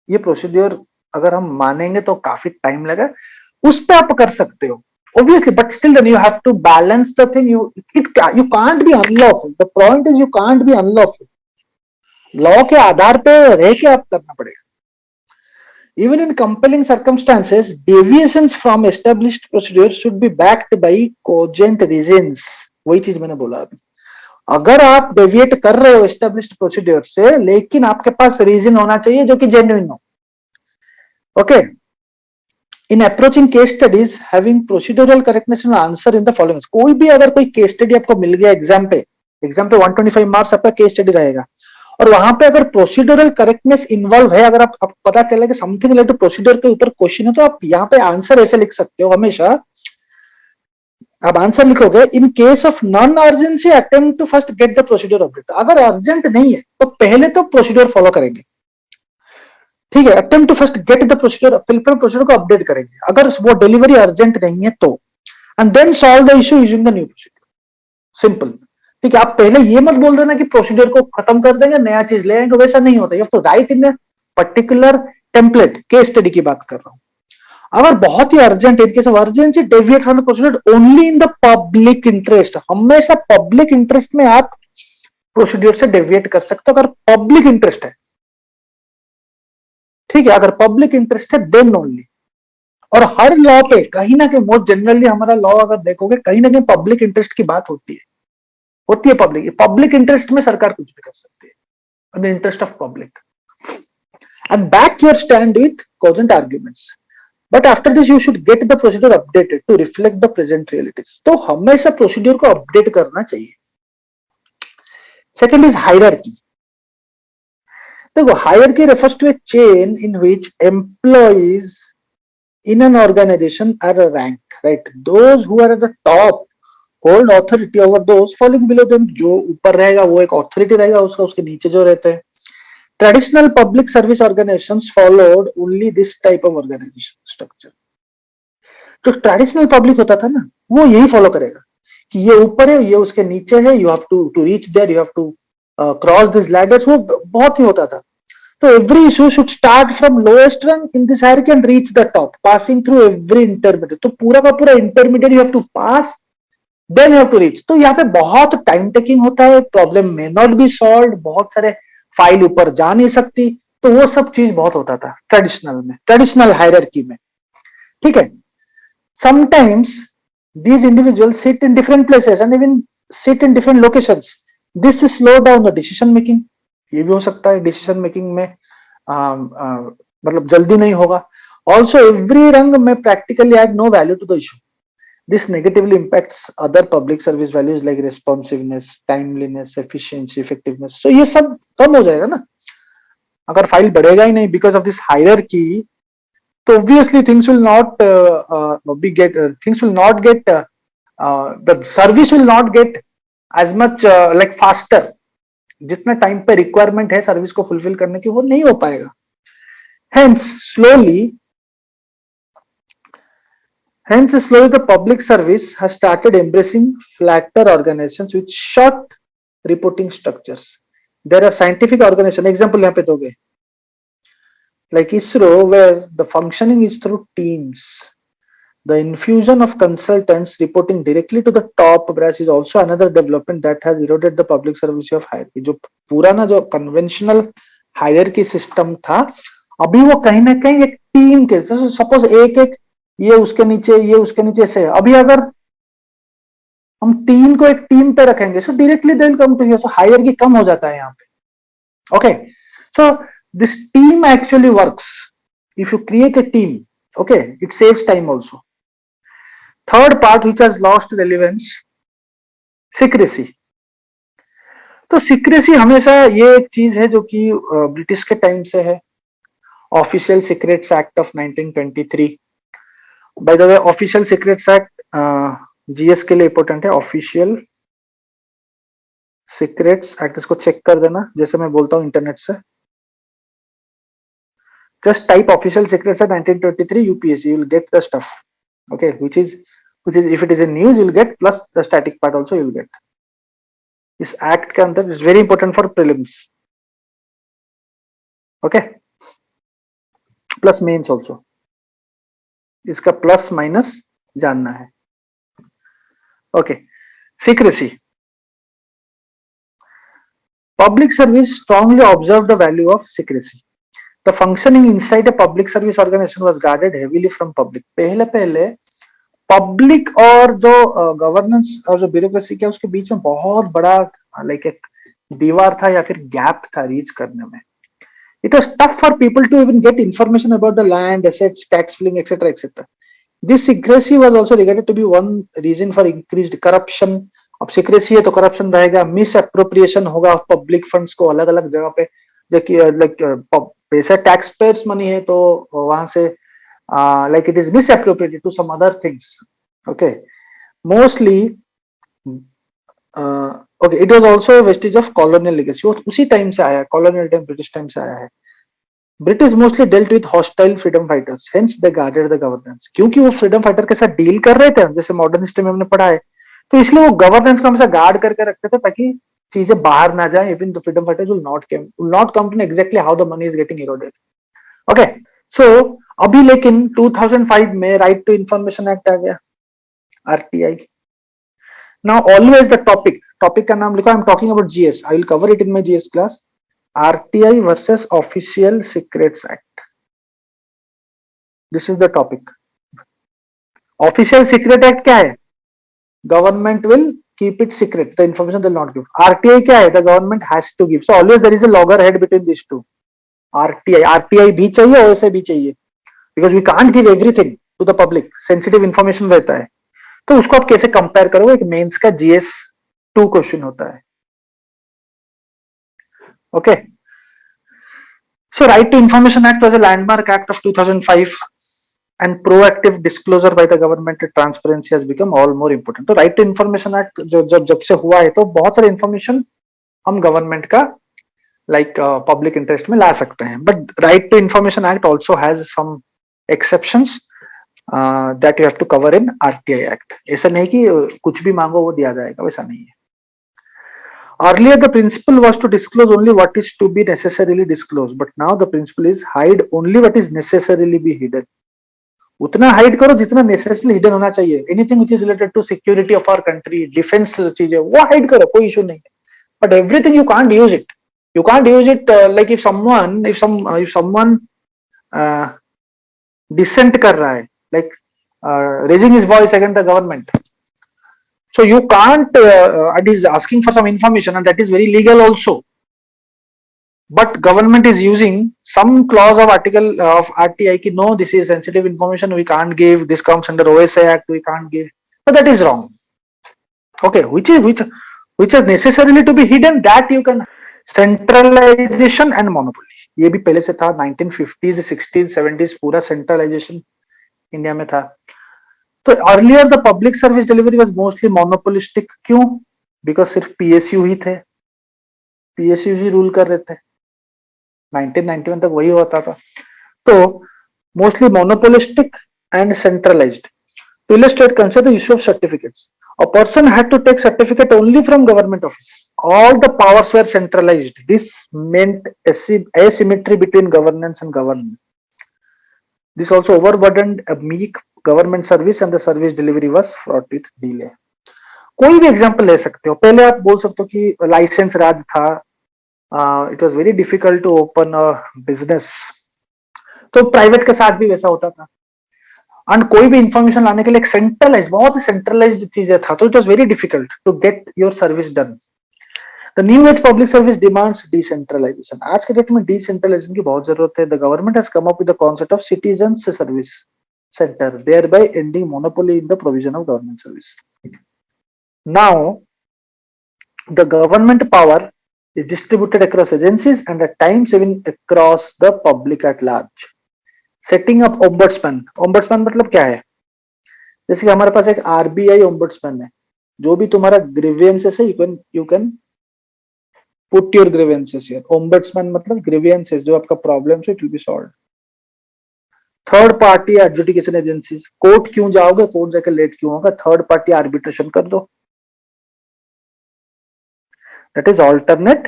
ये प्रोसीड्योर अगर हम मानेंगे तो काफी टाइम लगा, उस पर आप कर सकते हो obviously, but still then you have to balance the thing. You can't be unlawful. The point is you can't be unlawful. Law के आधार पे रह के आप करना पड़ेगा। Even in compelling circumstances, deviations from established procedure should be backed by cogent reasons. वही चीज मैंने बोला अभी, अगर आप डेविएट कर रहे हो एस्टेब्लिश्ड प्रोसीड्योर से, लेकिन आपके पास रीजन होना चाहिए जो कि जेन्युइन हो। Okay, in approaching case studies having procedural correctness answer in the following. कोई भी अगर कोई केस स्टडी आपको मिल गया एग्जाम पे 125 मार्क्स आपका केस स्टडी रहेगा, और वहां पे अगर प्रोसीड्यूरल करेक्टनेस इन्वॉल्व है, अगर आप पता चले कि समथिंग रिलेटेड टू प्रोसीड्यूर के ऊपर क्वेश्चन है, तो आप यहाँ पे आंसर ऐसे लिख सकते हो, हमेशा आप आंसर लिखोगे in case of non urgency attempt to first get the procedure update. अगर अर्जेंट नहीं है तो पहले तो प्रोसीड्यूर फॉलो करेंगे, ठीक है, attempt to first get the procedure, फिर प्रोसीड्यूर को अपडेट करेंगे अगर वो डिलीवरी अर्जेंट नहीं है तो, and then solve the issue using the new procedure. Simple, ठीक है। आप पहले ये मत बोल देना कि प्रोसीड्यूर को खत्म कर देंगे, नया चीज ले आएंगे, वैसा नहीं होता। You have to write in particular template, case study की बात कर रहा हूं। अगर बहुत ही urgent, in case of urgency deviate from the procedure only in the public interest. हमेशा पब्लिक इंटरेस्ट में आप प्रोसीड्यूर से डेविएट कर सकते हो अगर पब्लिक इंटरेस्ट है, ठीक है। अगर पब्लिक इंटरेस्ट है देन ओनली। और हर लॉ पे कहीं ना कहीं, मोस्ट जनरली हमारा लॉ अगर देखोगे, कहीं ना कहीं पब्लिक इंटरेस्ट की बात होती है पब्लिक इंटरेस्ट में सरकार कुछ भी कर सकती है, in the interest of public. And back your stand with cogent arguments, but after this you should get the procedure updated to reflect the present realities. तो हमेशा प्रोसीड्यूर को अपडेट करना चाहिए। Second is hierarchy. देखो, hierarchy refers to a chain in which employees in an organization are ranked, right? Those who are at the top hold authority over those falling below them. जो ऊपर रहेगा वो एक authority रहेगा उसका, उसके नीचे जो रहते हैं। Traditional public service organizations followed only this type of organization structure. जो ट्रेडिशनल पब्लिक होता था ना, वो यही फॉलो करेगा कि ये ऊपर है, ये उसके नीचे है, you have to reach there, you have to cross this ladders. वो बहुत ही होता था। तो every issue should start from lowest rung in this hierarchy and reach the top, passing through every intermediate. तो पूरा का पूरा intermediate you have to pass, then you have to reach. तो यहाँ पे बहुत टाइम टेकिंग होता है, प्रॉब्लम में नॉट बी सॉल्व, बहुत सारे फाइल ऊपर जा नहीं सकती। तो वो सब चीज बहुत होता था ट्रेडिशनल में, ट्रेडिशनल हायरार्की में, ठीक है। Sometimes these individuals sit in different places and even sit in different locations. This slow down the decision making. ये भी हो सकता है डिसीजन मेकिंग में मतलब जल्दी नहीं होगा। Also, every रंग में practically add no value to the issue. This negatively impacts other public service values like responsiveness, timeliness, efficiency, effectiveness. So ये सब कम हो जाएगा ना अगर फाइल बढ़ेगा ही नहीं because of this hierarchy. So obviously things will not the service will not get as much like faster. जितना time पे रिक्वायरमेंट है सर्विस को फुलफिल करने की, वो नहीं हो पाएगा। Hence slowly the public service has started embracing flatter organizations with short reporting structures. There are scientific organizations, example यहाँ पे दोगे like ISRO, where the functioning is through teams. The infusion of consultants reporting directly to the top brass is also another development that has eroded the public service of hierarchy. जो पुराना जो conventional hierarchy system था, अभी वो कहीं ना कहीं एक टीम के, सपोज एक ये उसके नीचे, ये उसके नीचे से। अभी अगर हम 3 को एक टीम पे रखेंगे, so directly they will come to here, so hierarchy कम हो जाता है यहाँ पे। Okay, so this team actually works if you create a team, okay, it saves time also. Third part which has lost relevance, secrecy. तो secrecy हमेशा ये एक चीज है जो कि ब्रिटिश के टाइम से है। Official secrets act of 1923, by the way official secrets act GS के लिए इंपॉर्टेंट है। ऑफिशियल सीक्रेट्स एक्ट, इसको चेक कर देना जैसे मैं बोलता हूँ इंटरनेट से। Just type official secrets act 1923 UPSC, you will get the stuff, okay, which is if it is in news you'll get, plus the static part also you'll get. इस act के अंदर is very important for prelims, okay, plus mains also, इसका plus minus जानना है। Okay, secrecy. Public service strongly observed the value of secrecy. The functioning inside a public service organization was guarded heavily from public. पहले public और जो governance और जो bureaucracy के उसके बीच में बहुत बड़ा लाइक एक दीवार था या फिर गैप था रीच करने में। It was tough for people to even get information about the land, assets, tax filling, etc., etc. This secrecy was also regarded to be one reason for increased corruption. अब secrecy है तो corruption रहेगा, miss appropriation होगा public funds को अलग अलग जगह पे, जो कि लाइक पैसा टैक्स पेयर्स मनी है तो वहां से like it is misappropriated to some other things. Okay, mostly okay, it was also a vestige of colonial legacy. उसी टाइम से आया है, colonial टाइम ब्रिटिश टाइम से आया है। British mostly dealt with hostile freedom fighters, hence they guarded the governance. क्योंकि वो freedom fighter के साथ डील कर रहे थे, जैसे मॉडर्न हिस्ट्री में हमने पढ़ा है, तो इसलिए वो गवर्नेंस को हमेशा गार्ड करके रखते थे ताकि चीजें बाहर ना जाए। Even the freedom fighters will not come to know exactly how the money is getting eroded. Okay, so अभी लेकिन 2005 में राइट टू इंफॉर्मेशन एक्ट आ गया, RTI. Now always the topic का नाम लिखो, I am talking about GS, I will cover it in my GS class. RTI versus official secrets act, this is the topic. Official secret act क्या है? Government will keep it secret, the information they'll not give. RTI क्या है? The government has to give. So always there is a loggerhead between these two. RTI भी चाहिए, OSA भी चाहिए, because we can't give everything to the public. Sensitive information रहता है, तो उसको आप कैसे कंपेयर करोगे? एक मेंस का GS2 क्वेश्चन होता है। Okay, so Right to Information Act was a landmark act of 2005 and proactive disclosure by the government transparency has become all more important. तो Right to Information Act जब से हुआ है तो बहुत सारे इंफॉर्मेशन हम गवर्नमेंट का लाइक पब्लिक इंटरेस्ट में ला सकते हैं, but right to information act also has some exceptions that you have to cover in RTI act. ऐसा नहीं कि कुछ भी मांगो वो दिया जाएगा, वैसा नहीं है। Earlier, the principle was to disclose only what is to be necessarily disclosed, but now the principle is hide only what is necessarily be hidden. उतना हाइड करो जितना नेसेसरली हिडन होना चाहिए। Anything which is related to security of our country, defence चीजें, वो hide करो, कोई issue नहीं है। But everything you can't use it, you can't use it like if someone dissent कर रहा है, like raising his voice against the government, so you can't and is asking for some information and that is very legal also, but government is using some clause of article of RTI ki no, this is sensitive information, we can't give, this comes under OSA Act, we can't give, but that is wrong. Okay, which is necessarily to be hidden, that you can. Centralization and monopoly, ये भी पहले से था, 1950s 60s 70s पूरा centralisation India में था। तो earlier the public service delivery was mostly monopolistic. क्यों? बिकॉज सिर्फ पीएसयू ही थे, पीएसयू ही रूल कर रहे थे, 1991 तक वही होता था। तो mostly monopolistic and centralised. To illustrate, consider the issue of certificates. A person had to take certificate only from government office. All the powers were centralized. This meant asymmetry between governance and government. This also overburdened a meek government service and the service delivery was fraught with delay. कोई भी example ले सकते हो। पहले आप बोल सकते हो कि लाइसेंस राज था, it was very difficult to open a business, तो प्राइवेट के साथ भी वैसा होता था। एंड कोई भी इंफॉर्मेशन लाने के लिए एक सेंट्रलाइज, बहुत ही सेंट्रलाइज्ड चीजें था, तो it was very difficult to get your service done. The new age public service demands decentralisation. आज के डेट में डिसेंट्रलाइजेशन की बहुत जरूरत है। The government has come up with the concept of citizen service centre, thereby ending monopoly in the provision of government service. Now, the government power is distributed across agencies and at times even across the public at large. Setting up ombudsman. Ombudsman मतलब क्या है? जैसे कि हमारे पास एक RBI ombudsman है, जो भी तुम्हारा grievances है, you can put your grievances here. Ombudsman मतलब grievances, जो आपका problems है, it will be solved. Third party adjudication agencies, court क्यों जाओगे, कोर्ट जाके लेट क्यों होगा, थर्ड पार्टी आर्बिट्रेशन कर दो, that is alternate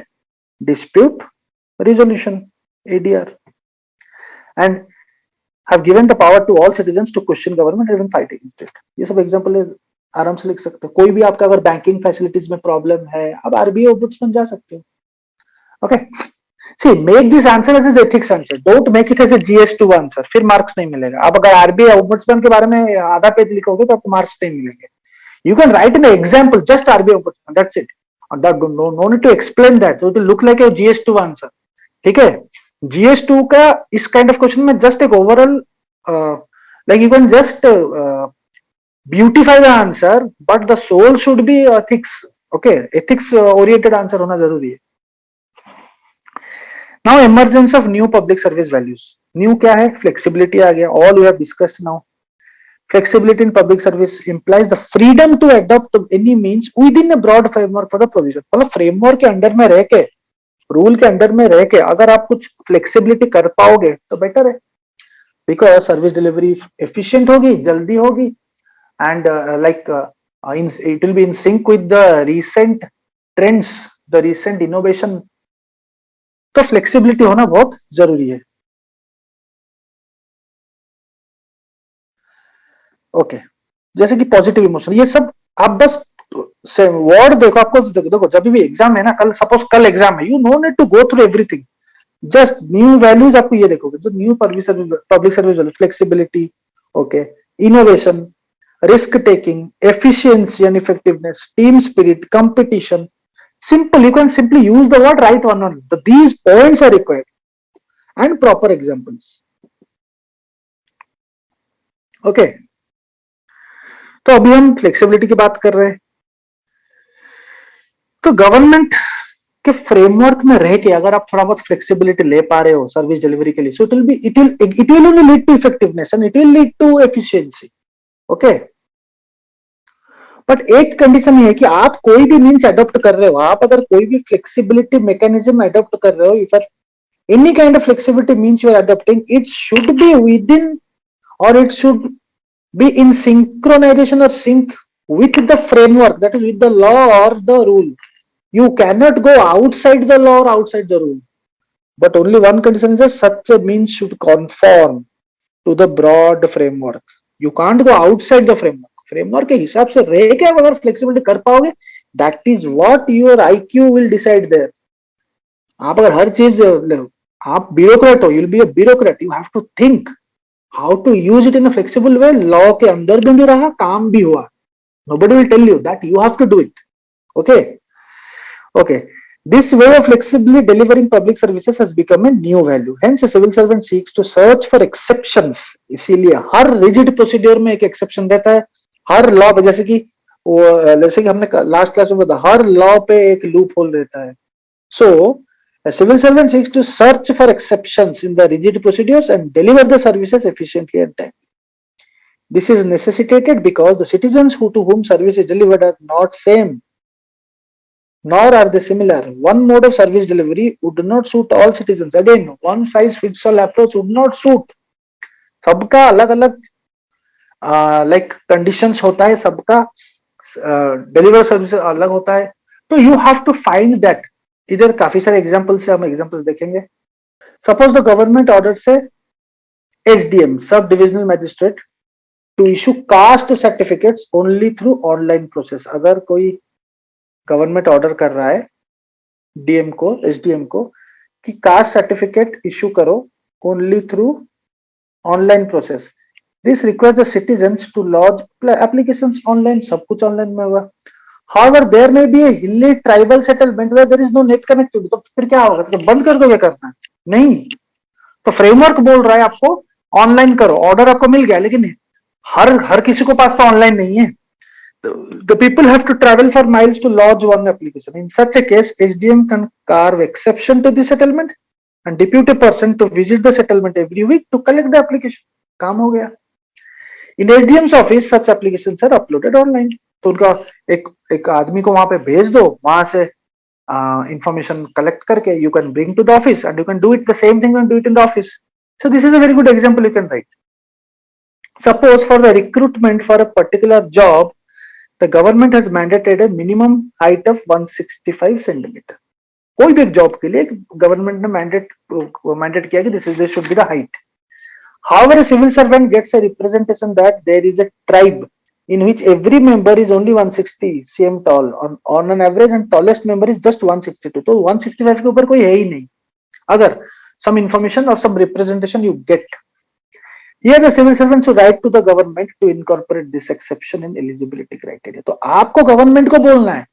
dispute resolution, ADR, and have given the power to all citizens to question government and even fight against it. ये सब example है, आराम से लिख सकते हो। कोई भी आपका अगर बैंकिंग फैसिलिटीज में प्रॉब्लम है, अब आरबीआई ओम्बुड्समैन जा सकते हो। Okay, see make this answer as an ethics answer, don't make it as a GS2 answer, फिर मार्क्स नहीं मिलेगा। अब अगर आरबीआई ओम्बुड्समैन के बारे में आधा पेज लिखोगे तो आपको मार्क्स नहीं मिलेंगे। You can write in the example just RBI ombudsman, that's it. That no need to explain that. So it will look like a GS2 answer. ठीक है, GS2 का इस काइंड ऑफ क्वेश्चन में जस्ट एक overall like you can just beautify the answer, but the soul should be ethics. Okay, ethics oriented answer होना जरूरी है। Now emergence of new public service values. New क्या है? Flexibility आ गया, all we have discussed now. Flexibility in public service implies the freedom to adopt any means within a broad framework for the provision. मतलब framework के under में रह के, rule के अंडर में रह के अगर आप कुछ फ्लेक्सिबिलिटी कर पाओगे तो बेटर है, बिकॉज सर्विस डिलीवरी एफिशिएंट होगी, जल्दी होगी, and it will be in sync with the recent trends, the recent innovation. तो फ्लेक्सिबिलिटी होना बहुत जरूरी है। ओके, जैसे कि पॉजिटिव इमोशन, ये सब आप बस से वर्ड देखो, आपको देखो जब भी एग्जाम है ना, कल सपोज कल एग्जाम है, you no need to go through everything, just new values आपको ये देखोगे, जो new public service value, flexibility, okay, innovation, risk taking, efficiency and effectiveness, team spirit, competition, simple, you can simply use the word, write one on these points are required and proper examples. Okay, तो अभी हम flexibility की बात कर रहे हैं। तो government के फ्रेमवर्क में रह के अगर आप थोड़ा बहुत फ्लेक्सिबिलिटी ले पा रहे हो सर्विस डिलीवरी के लिए, so it will only lead to effectiveness and it will lead to efficiency. Okay, but एक कंडीशन ये है कि आप कोई भी मीन्स अडॉप्ट कर रहे हो, आप अगर कोई भी फ्लेक्सिबिलिटी मैकेनिज्म अडॉप्ट कर रहे हो, if any kind of flexibility means you are adopting, it should be within or it should be in synchronization or sync with the framework, that is with the law or the rule. You cannot go outside the law or outside the rule, but only one condition is that such a means should conform to the broad framework. You can't go outside the framework. Framework के हिसाब से रह के अगर flexibility कर पाओगे, that is what your IQ will decide there. आप अगर हर चीज, आप ब्यूरोक्रेट हो, you'll be a bureaucrat, you have to think how to use it in a flexible way. Law के अंदर भी रहा, काम भी हुआ, nobody will tell you that, you have to do it. Okay, this way of flexibly delivering public services has become a new value. Hence a civil servant seeks to search for exceptions. इसीलिए हर rigid procedure में एक exception रहता है, हर law पे, जैसे कि हमने last class में बताया, हर लॉ पे एक लूप होल रहता है। So a civil servant seeks to search for exceptions in the rigid procedures and deliver the services efficiently and timely. This is necessitated because the citizens to whom service is delivered are not same, nor are they similar. One mode of service delivery would not suit all citizens. Again, one size fits all approach would not suit. सबका अलग अलग like conditions होता है, सबका deliver service अलग होता है, तो you have to find that. इधर काफी सारे एग्जांपल्स से हम एग्जांपल्स देखेंगे। सपोज द गवर्नमेंट ऑर्डर से SDM, sub divisional magistrate, to issue caste certificates only through online process. अगर कोई गवर्नमेंट ऑर्डर कर रहा है DM को, SDM को, कि कास्ट सर्टिफिकेट इशू करो only through online process, This requires the citizens to lodge applications online. सब कुछ online में हुआ. However, there may be a hilly tribal settlement where there is no net connectivity. तो फिर क्या होगा? तो बंद कर दोगे करना? नहीं. तो फ्रेमवर्क बोल रहा है आपको ऑनलाइन करो. ऑर्डर आपको मिल गया, लेकिन हर किसी को पास तो ऑनलाइन नहीं है. The people have to travel for miles to lodge one application. In such a case, SDM can carve exception to the settlement and depute a person to visit the settlement every week to collect the application. काम हो गया. In SDM's office, such applications are uploaded online. तो उनका एक आदमी को वहां पे भेज दो, वहां से information collect करके you can bring to the office and you can do it the same thing and do it in the office. So this is a very good example you can write. Suppose for the recruitment for a particular job, the government has mandated a minimum height of 165 centimeter. कोई भी job के लिए government ने mandate किया कि this should be the height. However, a civil servant gets a representation that there is a tribe in which every member is only 160 cm tall on an average and tallest member is just 162. तो 165 के ऊपर कोई है ही नहीं. अगर some information or some representation you get, here the civil servants should write to the government to incorporate this exception in eligibility criteria. तो आपको government को बोलना है,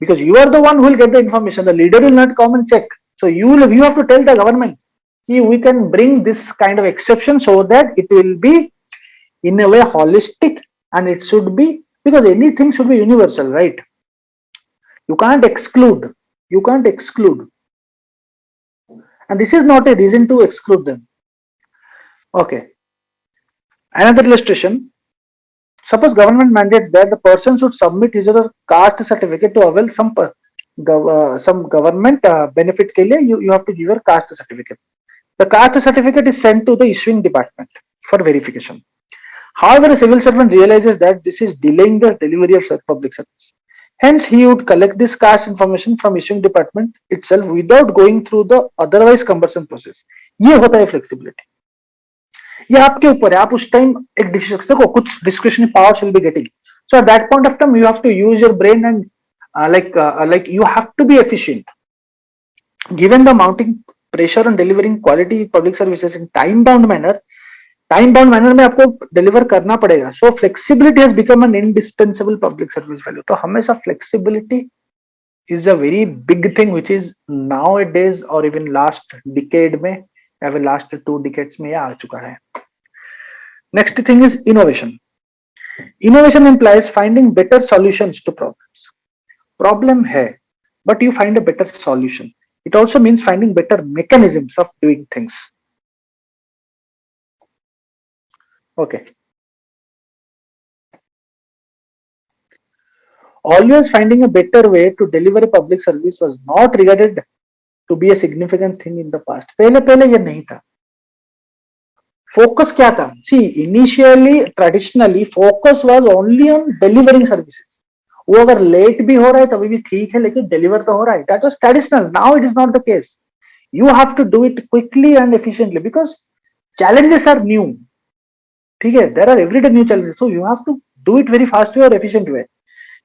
because you are the one who will get the information. The leader will not come and check. So you have to tell the government, we can bring this kind of exception so that it will be in a way holistic, and it should be, because anything should be universal, right? You can't exclude. And this is not a reason to exclude them. Okay. Another illustration. Suppose government mandates that the person should submit his or her caste certificate to avail some government benefit के लिए you have to give your caste certificate. The caste certificate is sent to the issuing department for verification. However, a civil servant realizes that this is delaying the delivery of public service. Hence, he would collect this caste information from issuing department itself without going through the otherwise cumbersome process. ये होता है flexibility. ये आपके ऊपर है. आप उस time एक डिसीजन को कुछ discretionary powers will be getting. So at that point of time, you have to use your brain and like you have to be efficient. Given the mounting pressure on delivering quality public services in time-bound manner में आपको deliver करना पड़ेगा. So flexibility has become an indispensable public service value. तो हमेशा flexibility is a very big thing which is nowadays or even last decade में या फिर last 2 decades में ये आ चुका है. Next thing is innovation. Innovation implies finding better solutions to problems. Problem है, but you find a better solution. It also means finding better mechanisms of doing things. Okay. Always finding a better way to deliver a public service was not regarded to be a significant thing in the past. पहले ये नहीं था. Focus क्या था? See, initially, traditionally, focus was only on delivering services. वो अगर late भी हो रहा है तभी भी ठीक है, लेकिन डिलीवर तो हो रहा है. That was traditional. Now it is not the case. You have to do it quickly and efficiently because challenges are new. ठीक है? There are everyday new challenges, so you have to do it very fast way or efficient way.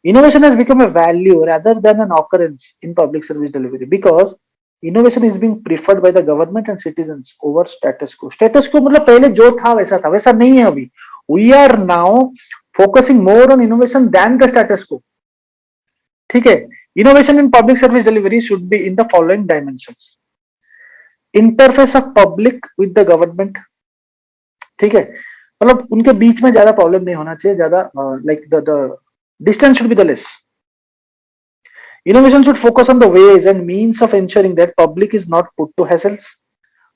Innovation has become a value rather than an occurrence in public service delivery because innovation is being preferred by the government and citizens over status quo. Status quo मतलब पहले जो था वैसा नहीं है अभी. We are now focusing more on innovation than the status quo. ठीक है? Innovation in public service delivery should be in the following dimensions. Interface of public with the government. ठीक है? मतलब उनके बीच में ज्यादा प्रॉब्लम नहीं होना चाहिए, ज्यादा like the distance should be the less. Innovation should focus on the ways and means of ensuring that public is not put to hassles.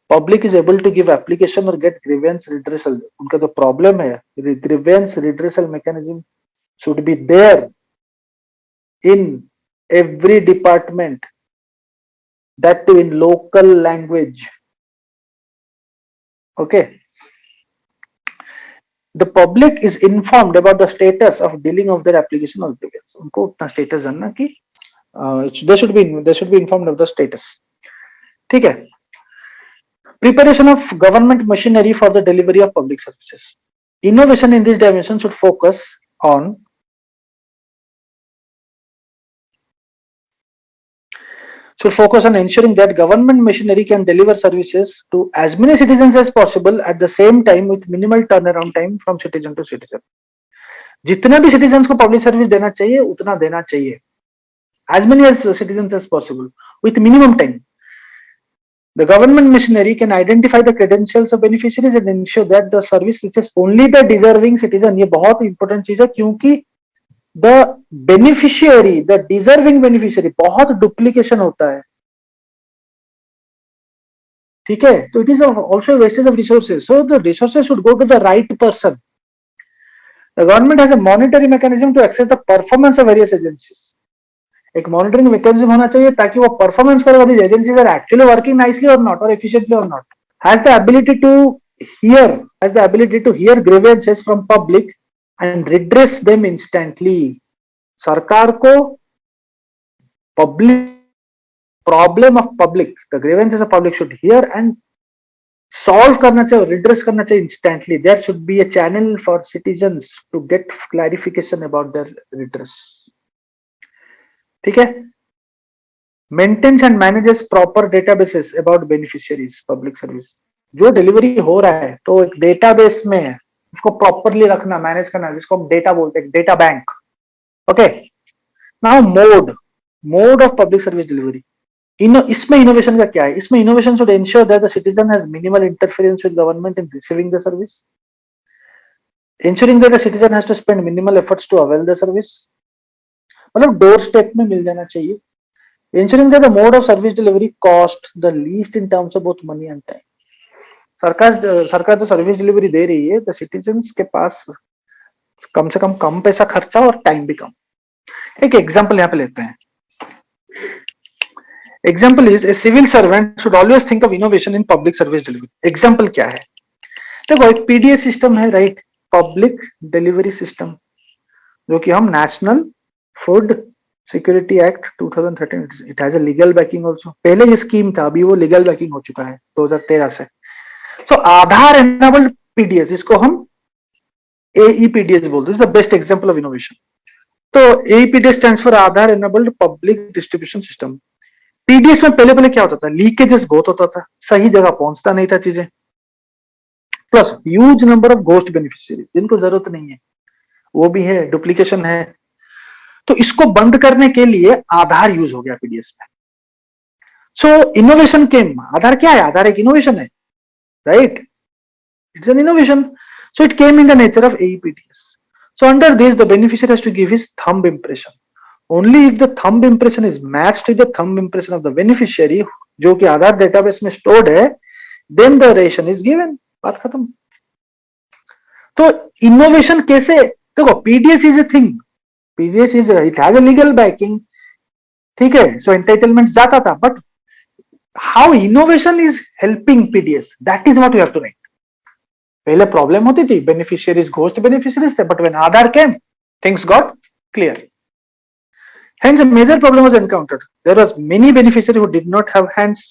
Public is able to give application or get grievance redressal. उनका जो problem है, grievance redressal mechanism should be there in every department, that too in local language. Okay. The public is informed about the status of dealing of their application or grievance. उनको उतना status जानना कि they should be informed of the status. ठीक है? Preparation of government machinery for the delivery of public services. Innovation in this dimension should focus on should focus on ensuring that government machinery can deliver services to as many citizens as possible at the same time with minimal turnaround time from citizen to citizen. जितना भी citizens को public service देना चाहिए उतना देना चाहिए, as many as citizens as possible with minimum time. The government machinery can identify the credentials of beneficiaries and ensure that the service reaches only the deserving citizen. ये बहुत important चीज है क्योंकि the beneficiary, the deserving beneficiary, बहुत duplication होता है, ठीक है, तो it is also wastage of resources. So the resources should go to the right person. The government has a monitoring mechanism to assess the performance of various agencies. एक monitoring mechanism होना चाहिए ताकि वो परफॉर्मेंस करे whether agencies are actually working nicely or not or efficiently or not. Has the ability to hear grievances from public and redress them instantly. सरकार को public problem of public, the grievances of public should hear and solve करना चाहिए, redress करना चाहिए instantly. There should be a channel for citizens to get clarification about their redress. ठीक है. Maintains and manages proper databases about beneficiaries public service. जो delivery हो रहा है तो एक डेटाबेस में है, उसको प्रॉपरली रखना, मैनेज करना, जिसको हम डेटा बोलते हैं, data bank. Okay. Now mode of public service delivery. इसमें इनोवेशन का क्या है? इसमें innovation should ensure that the citizen has minimal interference with government in receiving the service, ensuring that the citizen has to spend minimal efforts to avail the service. मतलब door step में मिल जाना चाहिए. Ensuring that the mode of service delivery cost the least in terms of both money and time. सरकार जो service delivery दे रही है, the citizens के पास कम से कम पैसा खर्चा और टाइम भी कम. एक एग्जांपल यहाँ पे लेते हैं. Example is a civil servant should always think of innovation in public service delivery. Example क्या है? देखो, एक पीडीएस सिस्टम है, राइट, पब्लिक डिलीवरी सिस्टम, जो कि हम national food security act 2013, it has a legal backing also. पहले ये स्कीम था, अभी वो लीगल बैकिंग हो चुका है 2013 से. सो आधार एनेबल्ड पीडीएस, इसको हम एईपीडीएस बोलते हैं, is the best example of innovation. तो AEPDS stands for Aadhaar enabled public distribution system. PDS में पहले क्या होता था? लीकेजेस बहुत होता था, सही जगह पहुंचता नहीं था चीजें, plus huge number of ghost beneficiaries जिनको जरूरत नहीं है, वो भी है, डुप्लीकेशन है. तो इसको बंद करने के लिए आधार यूज हो गया पीडीएस में. सो इनोवेशन केम. आधार क्या है? आधार एक इनोवेशन है, right? It's an innovation. So it came in the nature of AEPDS. So under this the beneficiary has to give his thumb impression. Only if the thumb impression is matched to the thumb impression of the beneficiary, जो कि आधार database में stored है, then the ration is given. बात खत्म. तो innovation कैसे? देखो, PDS is a thing, PDS is it has a legal backing, ठीक है, सो एंटाइटलमेंट जाता था, but how innovation is helping PDS, that is what you have to write. पहले प्रॉब्लम होती थी, बेनिफिशियरीज घोस्ट बेनिफिशियरीज थे, but when Aadhaar came, things got clear. Hence, a major problem was encountered. There was many beneficiaries who did not have hands.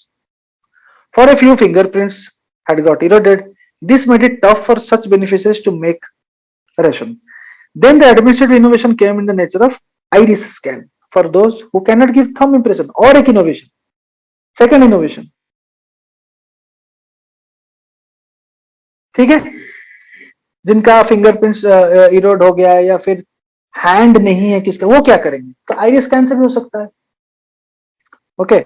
For a few, fingerprints had got eroded. This made it tough for such beneficiaries to make ration. Then the administrative innovation came in the nature of iris scan for those who cannot give thumb impression. और एक innovation, second innovation, ठीक है, जिनका fingerprints Erode हो गया है या फिर हैंड नहीं है किसका, वो क्या करेंगे? तो आईरिस स्कैन से भी हो सकता है. Okay.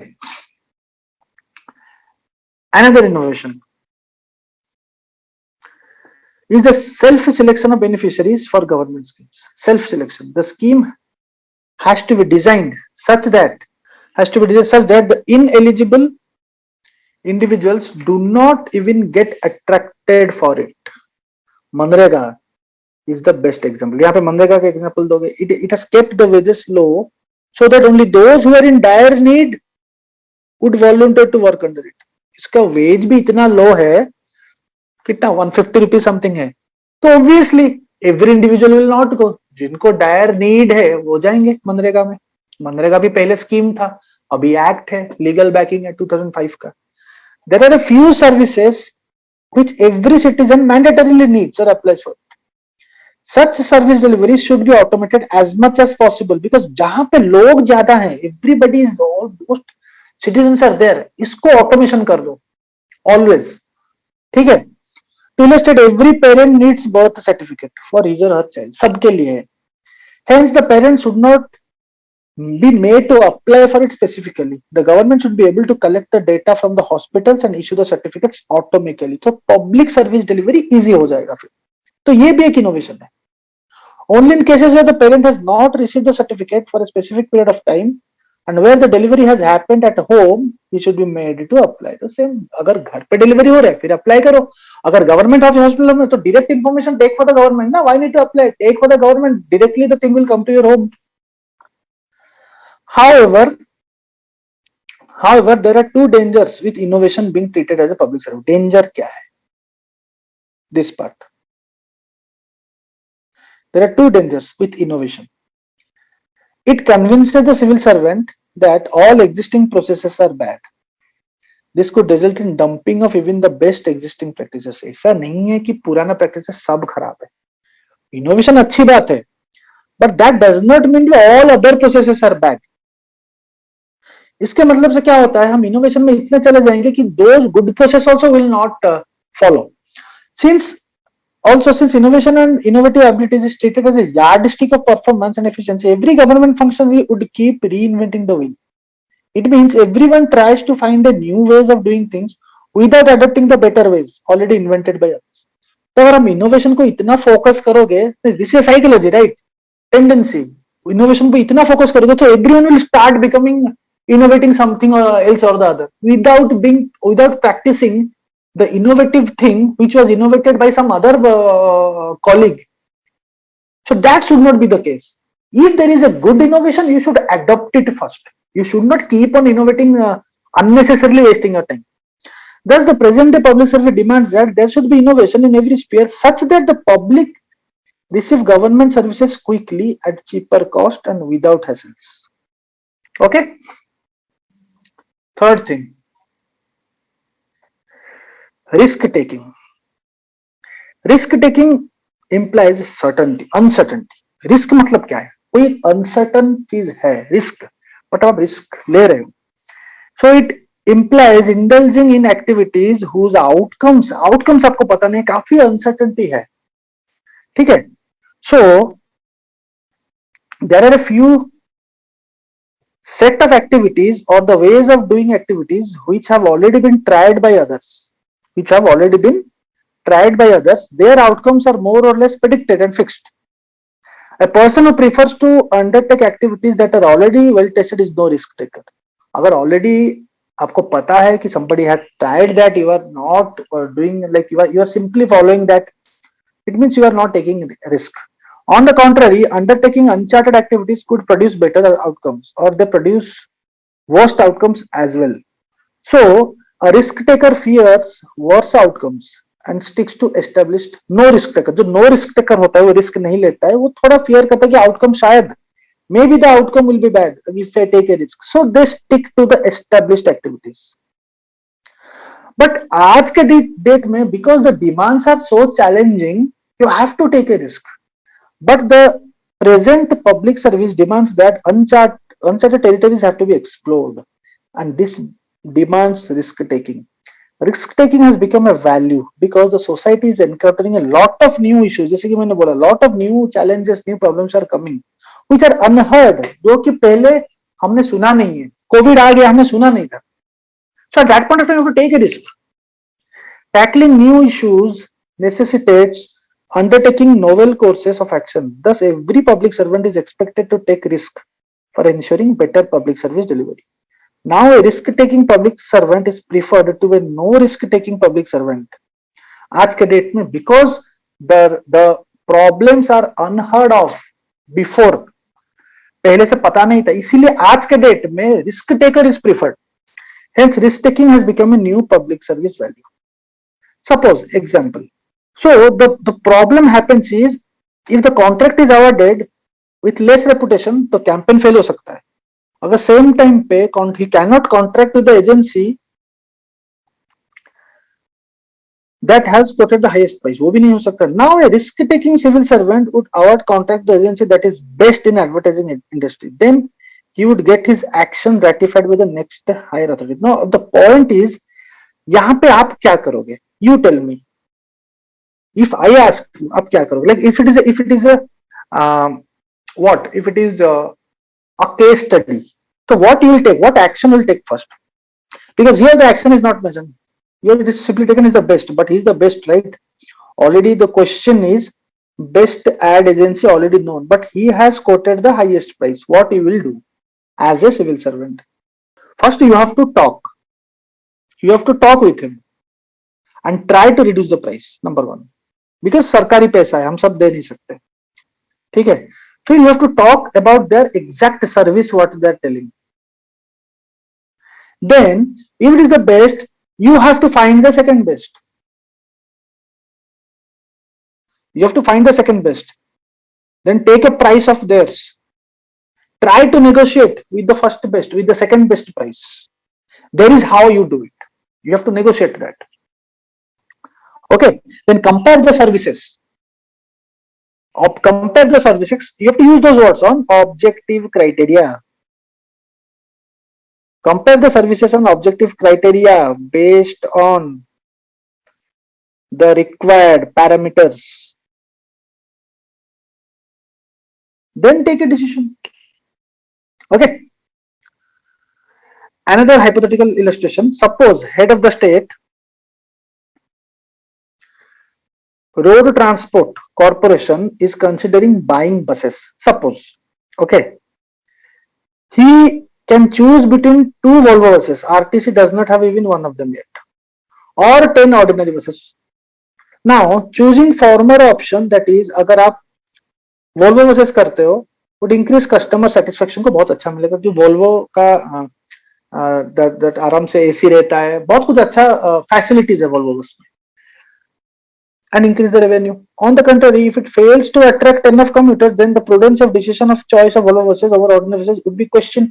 Another innovation is the self selection of beneficiaries for government schemes. Self selection. The scheme has to be designed such that the ineligible individuals do not even get attracted for it. MNREGA is the best example. यहाँ पे मनरेगा का example दोगे. It has kept the wages low so that only those who are in dire need would volunteer to work under it. इसका veg भी इतना लो है, कितना 150 rupees something है, तो obviously every individual will not go. जिनको dire need है वो जाएंगे मनरेगा में. मनरेगा भी पहले स्कीम था, अभी एक्ट है, लीगल बैकिंग है 2005 का. There are a few services which every citizen mandatorily needs or applies for. Such service delivery should be automated as much as possible because जहां पे लोग ज्यादा हैं, everybody is almost citizens are there, इसको automation कर दो always, ठीक है। To illustrate every parent needs birth certificate for his or her child, सबके लिए है। Hence the parent should not be made to apply for it specifically. The government should be able to collect the data from the hospitals and issue the certificates automatically. तो public service delivery easy हो जाएगा फिर। तो ये भी एक innovation है। Only in cases where the parent has not received the certificate for a specific period of time and where the delivery has happened at home, he should be made to apply the same. अगर घर पे delivery हो रहा है फिर apply करो। अगर government office hospital में तो direct information take for the government ना, why need to apply? Take for the government, directly the thing will come to your home. However, there are two dangers with innovation being treated as a public service. Danger क्या है? This part. There are two dangers with innovation. It convinces the civil servant that all existing processes are bad. This could result in dumping of even the best existing practices. ऐसा नहीं है कि पुराना practices सब खराब है. Innovation अच्छी बात है, but that does not mean all other processes are bad. इसके मतलब से क्या होता है, हम इनोवेशन में इतने चले जाएंगे कि those good process also will not follow. Since innovation and innovative abilities is treated as a yardstick of performance and efficiency, every government function would keep reinventing the wheel. It means everyone tries to find a new ways of doing things without adopting the better ways already invented by others. तो अगर हम innovation को इतना focus करोगे, this is psychology right, tendency, innovation पे इतना focus करोगे तो everyone will start becoming innovating something else or the other without practicing the innovative thing which was innovated by some other colleague. So that should not be the case. If there is a good innovation, you should adopt it first. You should not keep on innovating unnecessarily wasting your time. Thus the present day public service demands that there should be innovation in every sphere such that the public receive government services quickly at cheaper cost and without hassles. Okay. Third thing, risk taking. Risk taking implies certainty, uncertainty. Risk मतलब क्या है, कोई uncertain चीज है risk, but आप risk ले रहे हो. So it implies indulging in activities whose outcomes आपको पता नहीं, काफी अनसर्टनिटी है, ठीक है. So there are a few set of activities or the ways of doing activities which have already been tried by others, their outcomes are more or less predicted and fixed. A person who prefers to undertake activities that are already well tested is no risk taker. अगर already आपको पता है कि somebody has tried that, you are not doing like you are simply following that, it means you are not taking risk. On the contrary, undertaking uncharted activities could produce better outcomes or they produce worst outcomes as well. So a risk taker fears worse outcomes and sticks to established. No risk taker, जो no risk taker होता है वो risk नहीं लेता है, वो थोड़ा fear करता है कि outcome शायद maybe the outcome will be bad if I take a risk. So they stick to the established activities. But आज के डेट में because the demands are so challenging, you have to take a risk. But the present public service demands that uncharted territories have to be explored, and this demands risk taking. Risk taking has become a value because the society is encountering a lot of new issues. जैसे कि मैंने बोला, lot of new challenges, new problems are coming, which are unheard, जो कि पहले हमने सुना नहीं है. कोविड आ गया, हमने सुना नहीं था. So at that point of time, you have to take a risk. Tackling new issues necessitates undertaking novel courses of action. Thus, every public servant is expected to take risk for ensuring better public service delivery. Now, a risk-taking public servant is preferred to a no-risk-taking public servant. आज के date में because the problems are unheard of before, पहले से पता नहीं था, इसीलिए आज के डेट में risk taker is preferred. Hence, risk-taking has become a new public service value. Suppose example. So the problem happens is if the contract is awarded with less reputation, तो campaign fail हो सकता है. अगर same time पे he cannot contract with the agency that has quoted the highest price, वो भी नहीं हो सकता. Now a risk-taking civil servant would award contract to the agency that is best in advertising industry. Then he would get his action ratified by the next higher authority. Now the point is, यहाँ पे आप क्या करोगे? You tell me. If I ask you, आप क्या करोगे? Like if it is a what? If it is a case study, so what you will take? What action will take first? Because here the action is not mentioned. Here it is simply taken as the best, but he's the best, right? Already the question is best ad agency already known, but he has quoted the highest price. What he will do as a civil servant? First, you have to talk. You have to talk with him and try to reduce the price. Number one, because सरकारी पैसा है, हम सब दे नहीं सकते, ठीक है? फिर you have to talk about their exact service, what they are telling. Then, if it is the best, you have to find the second best. You have to find the second best. Then take a price of theirs. Try to negotiate with the first best, with the second best price. There is how you do it. You have to negotiate that. Okay, then compare the services. Compare the services. You have to use those words on objective criteria. Compare the services on objective criteria based on the required parameters. Then take a decision. Okay. Another hypothetical illustration. Suppose head of the state, Road Transport Corporation is considering buying buses. Suppose. Okay. He can choose between 2 Volvo buses. RTC does not have even one of them yet. Or 10 ordinary buses. Now, choosing former option, that is, अगर आप Volvo buses करते हो, would increase customer satisfaction को बहुत अच्छा मिलेगा, क्योंकि Volvo का that आराम से AC रहता है, बहुत कुछ अच्छा facilities है Volvo bus में, and increase the revenue. On the contrary, if it fails to attract enough commuters, then the prudence of decision of choice of Volvo buses over ordinary buses would be questioned.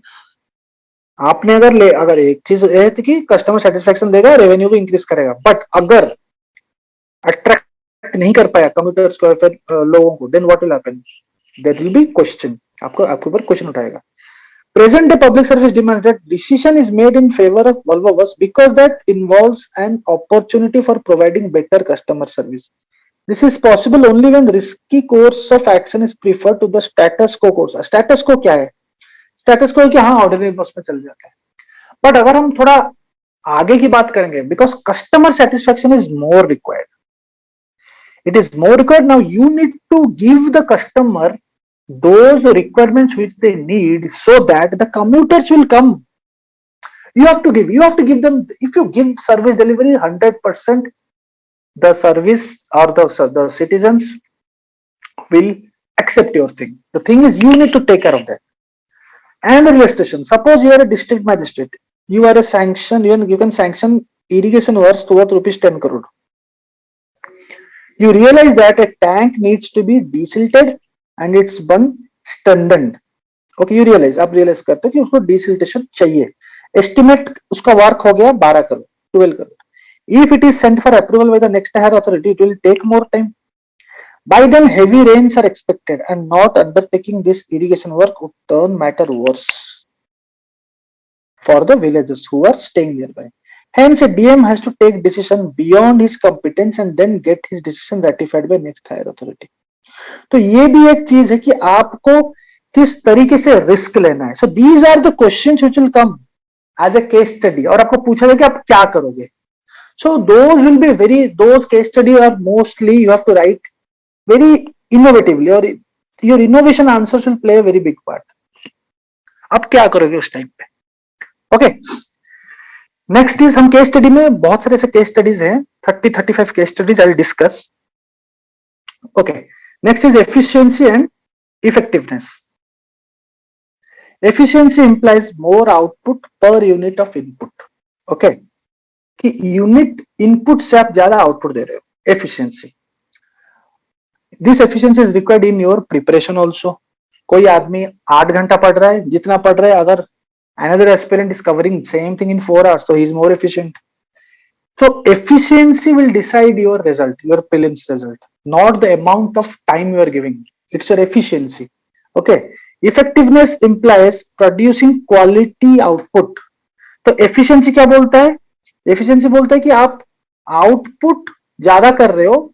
आपने अगर एक चीज है कि customer satisfaction देगा, revenue भी increase करेगा, but अगर अट्रैक्ट नहीं कर पाया कम्यूटर्स को, फिर लोगों को, then what will happen? There will be question, आपके ऊपर क्वेश्चन उठाएगा. Present day public service demands that decision is made in favor of Volvo bus because that involves an opportunity for providing better customer service. This is possible only when risky course of action is preferred to the status quo course. Status quo क्या है? Status को कि हाँ ordinary बस में चल जाता है, बट अगर हम थोड़ा आगे की बात करेंगे, because customer satisfaction is more required, it is more required. Now you need to give the customer those requirements which they need so that the commuters will come. You have to give them. If you give service delivery 100%, the service or the citizens will accept your thing. The thing is, you need to take care of that. And the illustration, suppose you are a district magistrate, you are a sanction, you can sanction irrigation works worth rupees 10 crore. You realize that a tank needs to be desilted and it's been strengthened. Okay, you realize, आप realize करते हो कि उसको desiltation चाहिए. Estimate उसका work हो गया 12 crore, 12 crore. If it is sent for approval by the next higher authority, it will take more time. By then, heavy rains are expected, and not undertaking this irrigation work would turn matter worse for the villagers who are staying nearby. Hence, a DM has to take decision beyond his competence and then get his decision ratified by next higher authority. तो ये भी एक चीज है कि आपको किस तरीके से रिस्क लेना है. So these are the questions which will come as a case study, और आपको पूछा जाएगा कि आप क्या करोगे. So those will be very, those case study are mostly you have to write very innovatively, or your innovation answers will play a very big part. आप क्या करोगे उस टाइम पे? ओके, नेक्स्ट इज, हम केस स्टडी में बहुत सारे ऐसे केस स्टडीज हैं, 30-35 case studies I will discuss. Okay, next is efficiency and effectiveness. Efficiency implies more output per unit of input. Okay, कि यूनिट इनपुट से आप ज्यादा आउटपुट दे रहे हो, efficiency. This efficiency is required in your preparation also. कोई आदमी 8 घंटा पढ़ रहा है, जितना पढ़ रहा है, अगर another aspirant is covering same thing in 4 hours, so he is more efficient. So efficiency will decide your result, your prelims result, not the amount of time you are giving. It's your efficiency. Okay, effectiveness implies producing quality output. तो efficiency क्या बोलता है? Efficiency बोलता है कि आप output ज्यादा कर रहे हो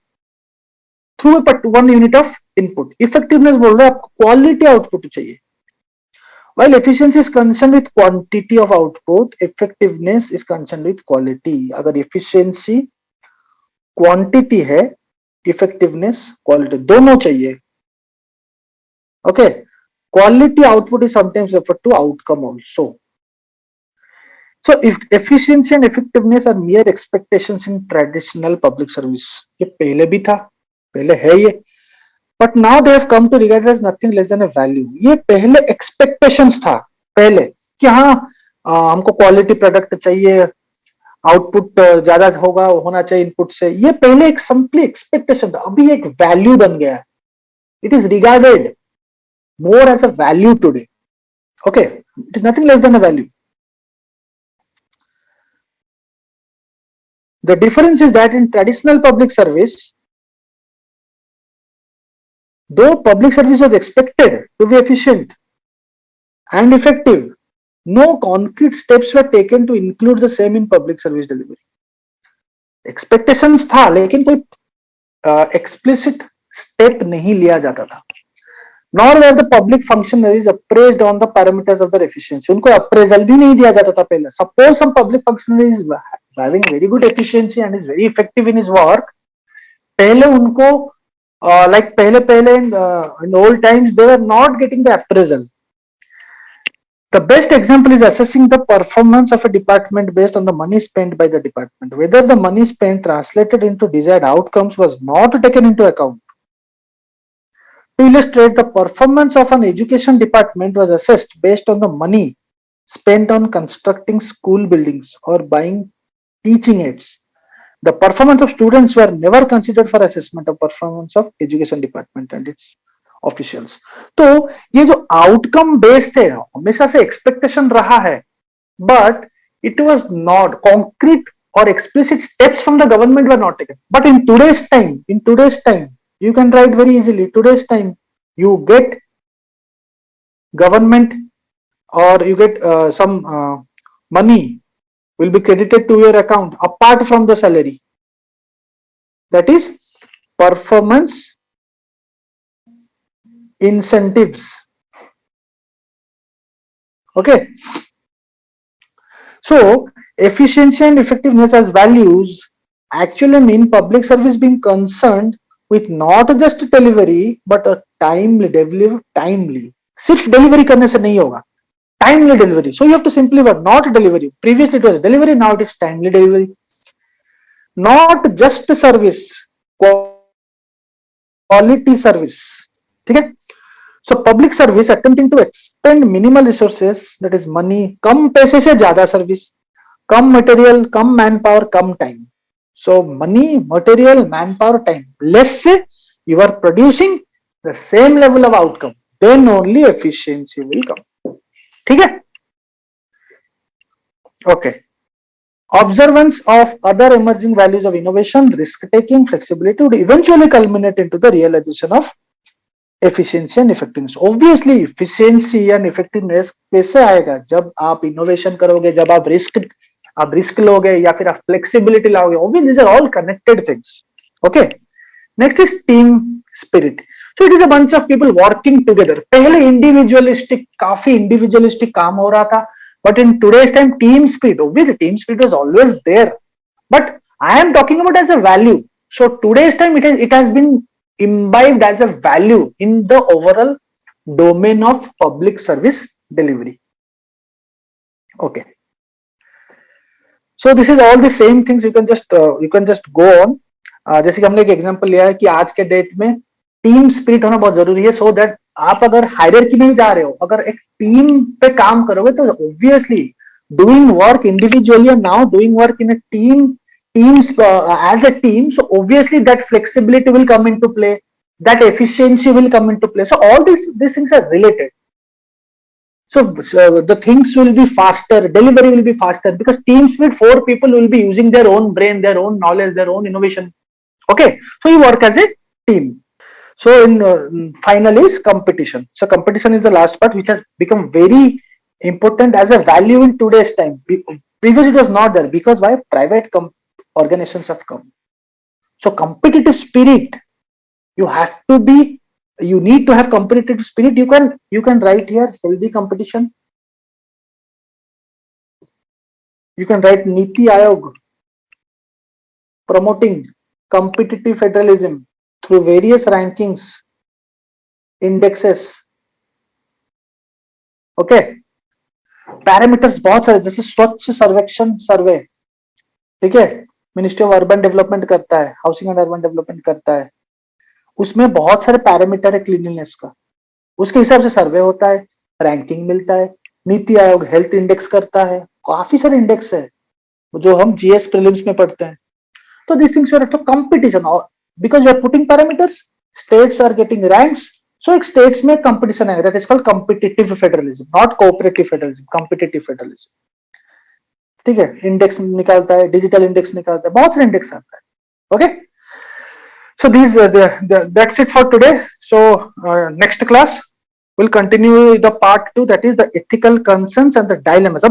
through one unit of input. Effectiveness बोल रहा है आपको क्वालिटी आउटपुट चाहिए। While efficiency is concerned with quantity of output, effectiveness is concerned with quality. अगर efficiency quantity है, effectiveness quality दोनों चाहिए। Okay, quality output is sometimes referred to outcome also. So if efficiency and effectiveness are mere expectations in traditional public service, ये पहले भी था, पहले है ये, but now they have come to regard it as nothing less than a value. ये पहले expectations था, पहले कि हाँ हमको क्वालिटी प्रोडक्ट चाहिए, आउटपुट ज्यादा होगा होना चाहिए इनपुट से, ये पहले एक सिंपली एक्सपेक्टेशन था, अभी एक वैल्यू बन गया है। It is regarded more as a value today. Okay, it is nothing less than a value. The difference is that in traditional public service, though public service was expected to be efficient and effective, no concrete steps were taken to include the same in public service delivery. Expectations था लेकिन कोई explicit step नहीं लिया जाता था। Nor were the public functionaries appraised on the parameters of their efficiency. उनको appraisal भी नहीं दिया जाता था पहले। Suppose some public functionary is having very good efficiency and is very effective in his work, पहले उनको like पहले in old times they were not getting the appraisal. The best example is assessing the performance of a department based on the money spent by the department. Whether the money spent translated into desired outcomes was not taken into account. To illustrate, the performance of an education department was assessed based on the money spent on constructing school buildings or buying teaching aids. The performance of students were never considered for assessment of performance of education department and its officials. तो ये जो outcome based है हमेशा से expectation रहा है, but it was not concrete और explicit steps from the government were not taken. But in today's time you can write very easily, today's time you get government or you get some money will be credited to your account apart from the salary, that is performance incentives. Okay, so efficiency and effectiveness as values actually mean public service being concerned with not just delivery but a timely सिर्फ delivery करने से नहीं होगा, timely delivery. So you have to simply word not delivery. Previously it was delivery, now it is timely delivery. Not just service, quality service. ठीक है? So public service attempting to expend minimal resources, that is money, कम पैसे से ज्यादा service, come material, come man power, come time. So money, material, manpower, time less, you are producing the same level of outcome, then only efficiency will come. ठीक है? Okay. Observance of other emerging values of innovation, risk taking, flexibility would eventually culminate into the realization of efficiency and effectiveness. Obviously efficiency and effectiveness कैसे आएगा? जब आप innovation करोगे, जब आप risk लोगे या फिर आप flexibility लाओगे. Obviously these are all connected things. Okay. Next is team spirit. So it is a bunch of people working together. पहले individualistic, काफी individualistic काम हो रहा था, but in today's time team spirit, obviously team spirit was always there, but I am talking about as a value. So today's time it has been imbibed as a value in the overall domain of public service delivery. Okay. So this is all the same things, you can just go on. जैसे कि हमने एक example लिया है कि आज के date में टीम स्पिरिट होना बहुत जरूरी है, सो दैट आप अगर हायरार्की में जा रहे हो, अगर एक टीम पे काम करोगे तो obviously doing work individually and now doing work in a teams as a team, so obviously that flexibility will come into play, that efficiency will come into play. So all these things are related. So the things will be faster, delivery will be faster, because teams with 4 people will be using their own brain, their own knowledge, their own innovation. Okay, so you work as a team. So in final is competition. So competition is the last part which has become very important as a value in today's time. Previously it was not there, because why? Private organizations have come. So competitive spirit, you have to be, you need to have competitive spirit. You can write here healthy competition. You can write Niti Aayog promoting competitive federalism through various rankings, indexes. Okay, parameters बहुत सारे, जैसे स्वच्छ सर्वेक्षण सर्वे, ठीक है, ministry of urban development करता है, housing and urban development करता है, उसमें बहुत सारे पैरामीटर है क्लीनलीनेस का, उसके हिसाब से सर्वे होता है, रैंकिंग मिलता है। नीति आयोग हेल्थ इंडेक्स करता है, काफी सारे इंडेक्स है जो हम जीएस प्रीलिम्स में पढ़ते हैं। तो this things are competition, because you are putting parameters, states are getting ranks, so एक स्टेट्स में कंपटीशन है, that is called competitive federalism, not cooperative federalism, competitive federalism. ठीक है, इंडेक्स निकालता है, डिजिटल इंडेक्स निकालता है, बहुत सारे इंडेक्स आता है। Okay, so these that's it for today. So next class we'll continue the part 2, that is the ethical concerns and the dilemmas.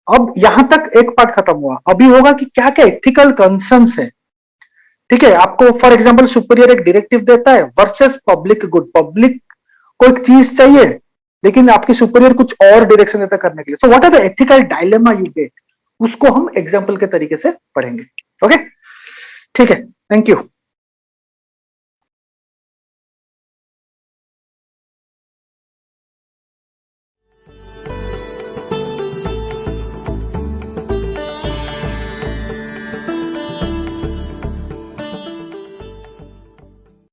अब यहां तक एक पार्ट खत्म हुआ, अभी होगा कि क्या क्या एथिकल कंसर्न्स है। ठीक है, आपको फॉर एग्जांपल सुपीरियर एक डायरेक्टिव देता है वर्सेस पब्लिक गुड, पब्लिक को एक चीज चाहिए लेकिन आपकी सुपीरियर कुछ और डायरेक्शन देता करने के लिए। So what are the ethical dilemma you get, उसको हम एग्जांपल के तरीके से पढ़ेंगे। ओके, ठीक है, थैंक यू।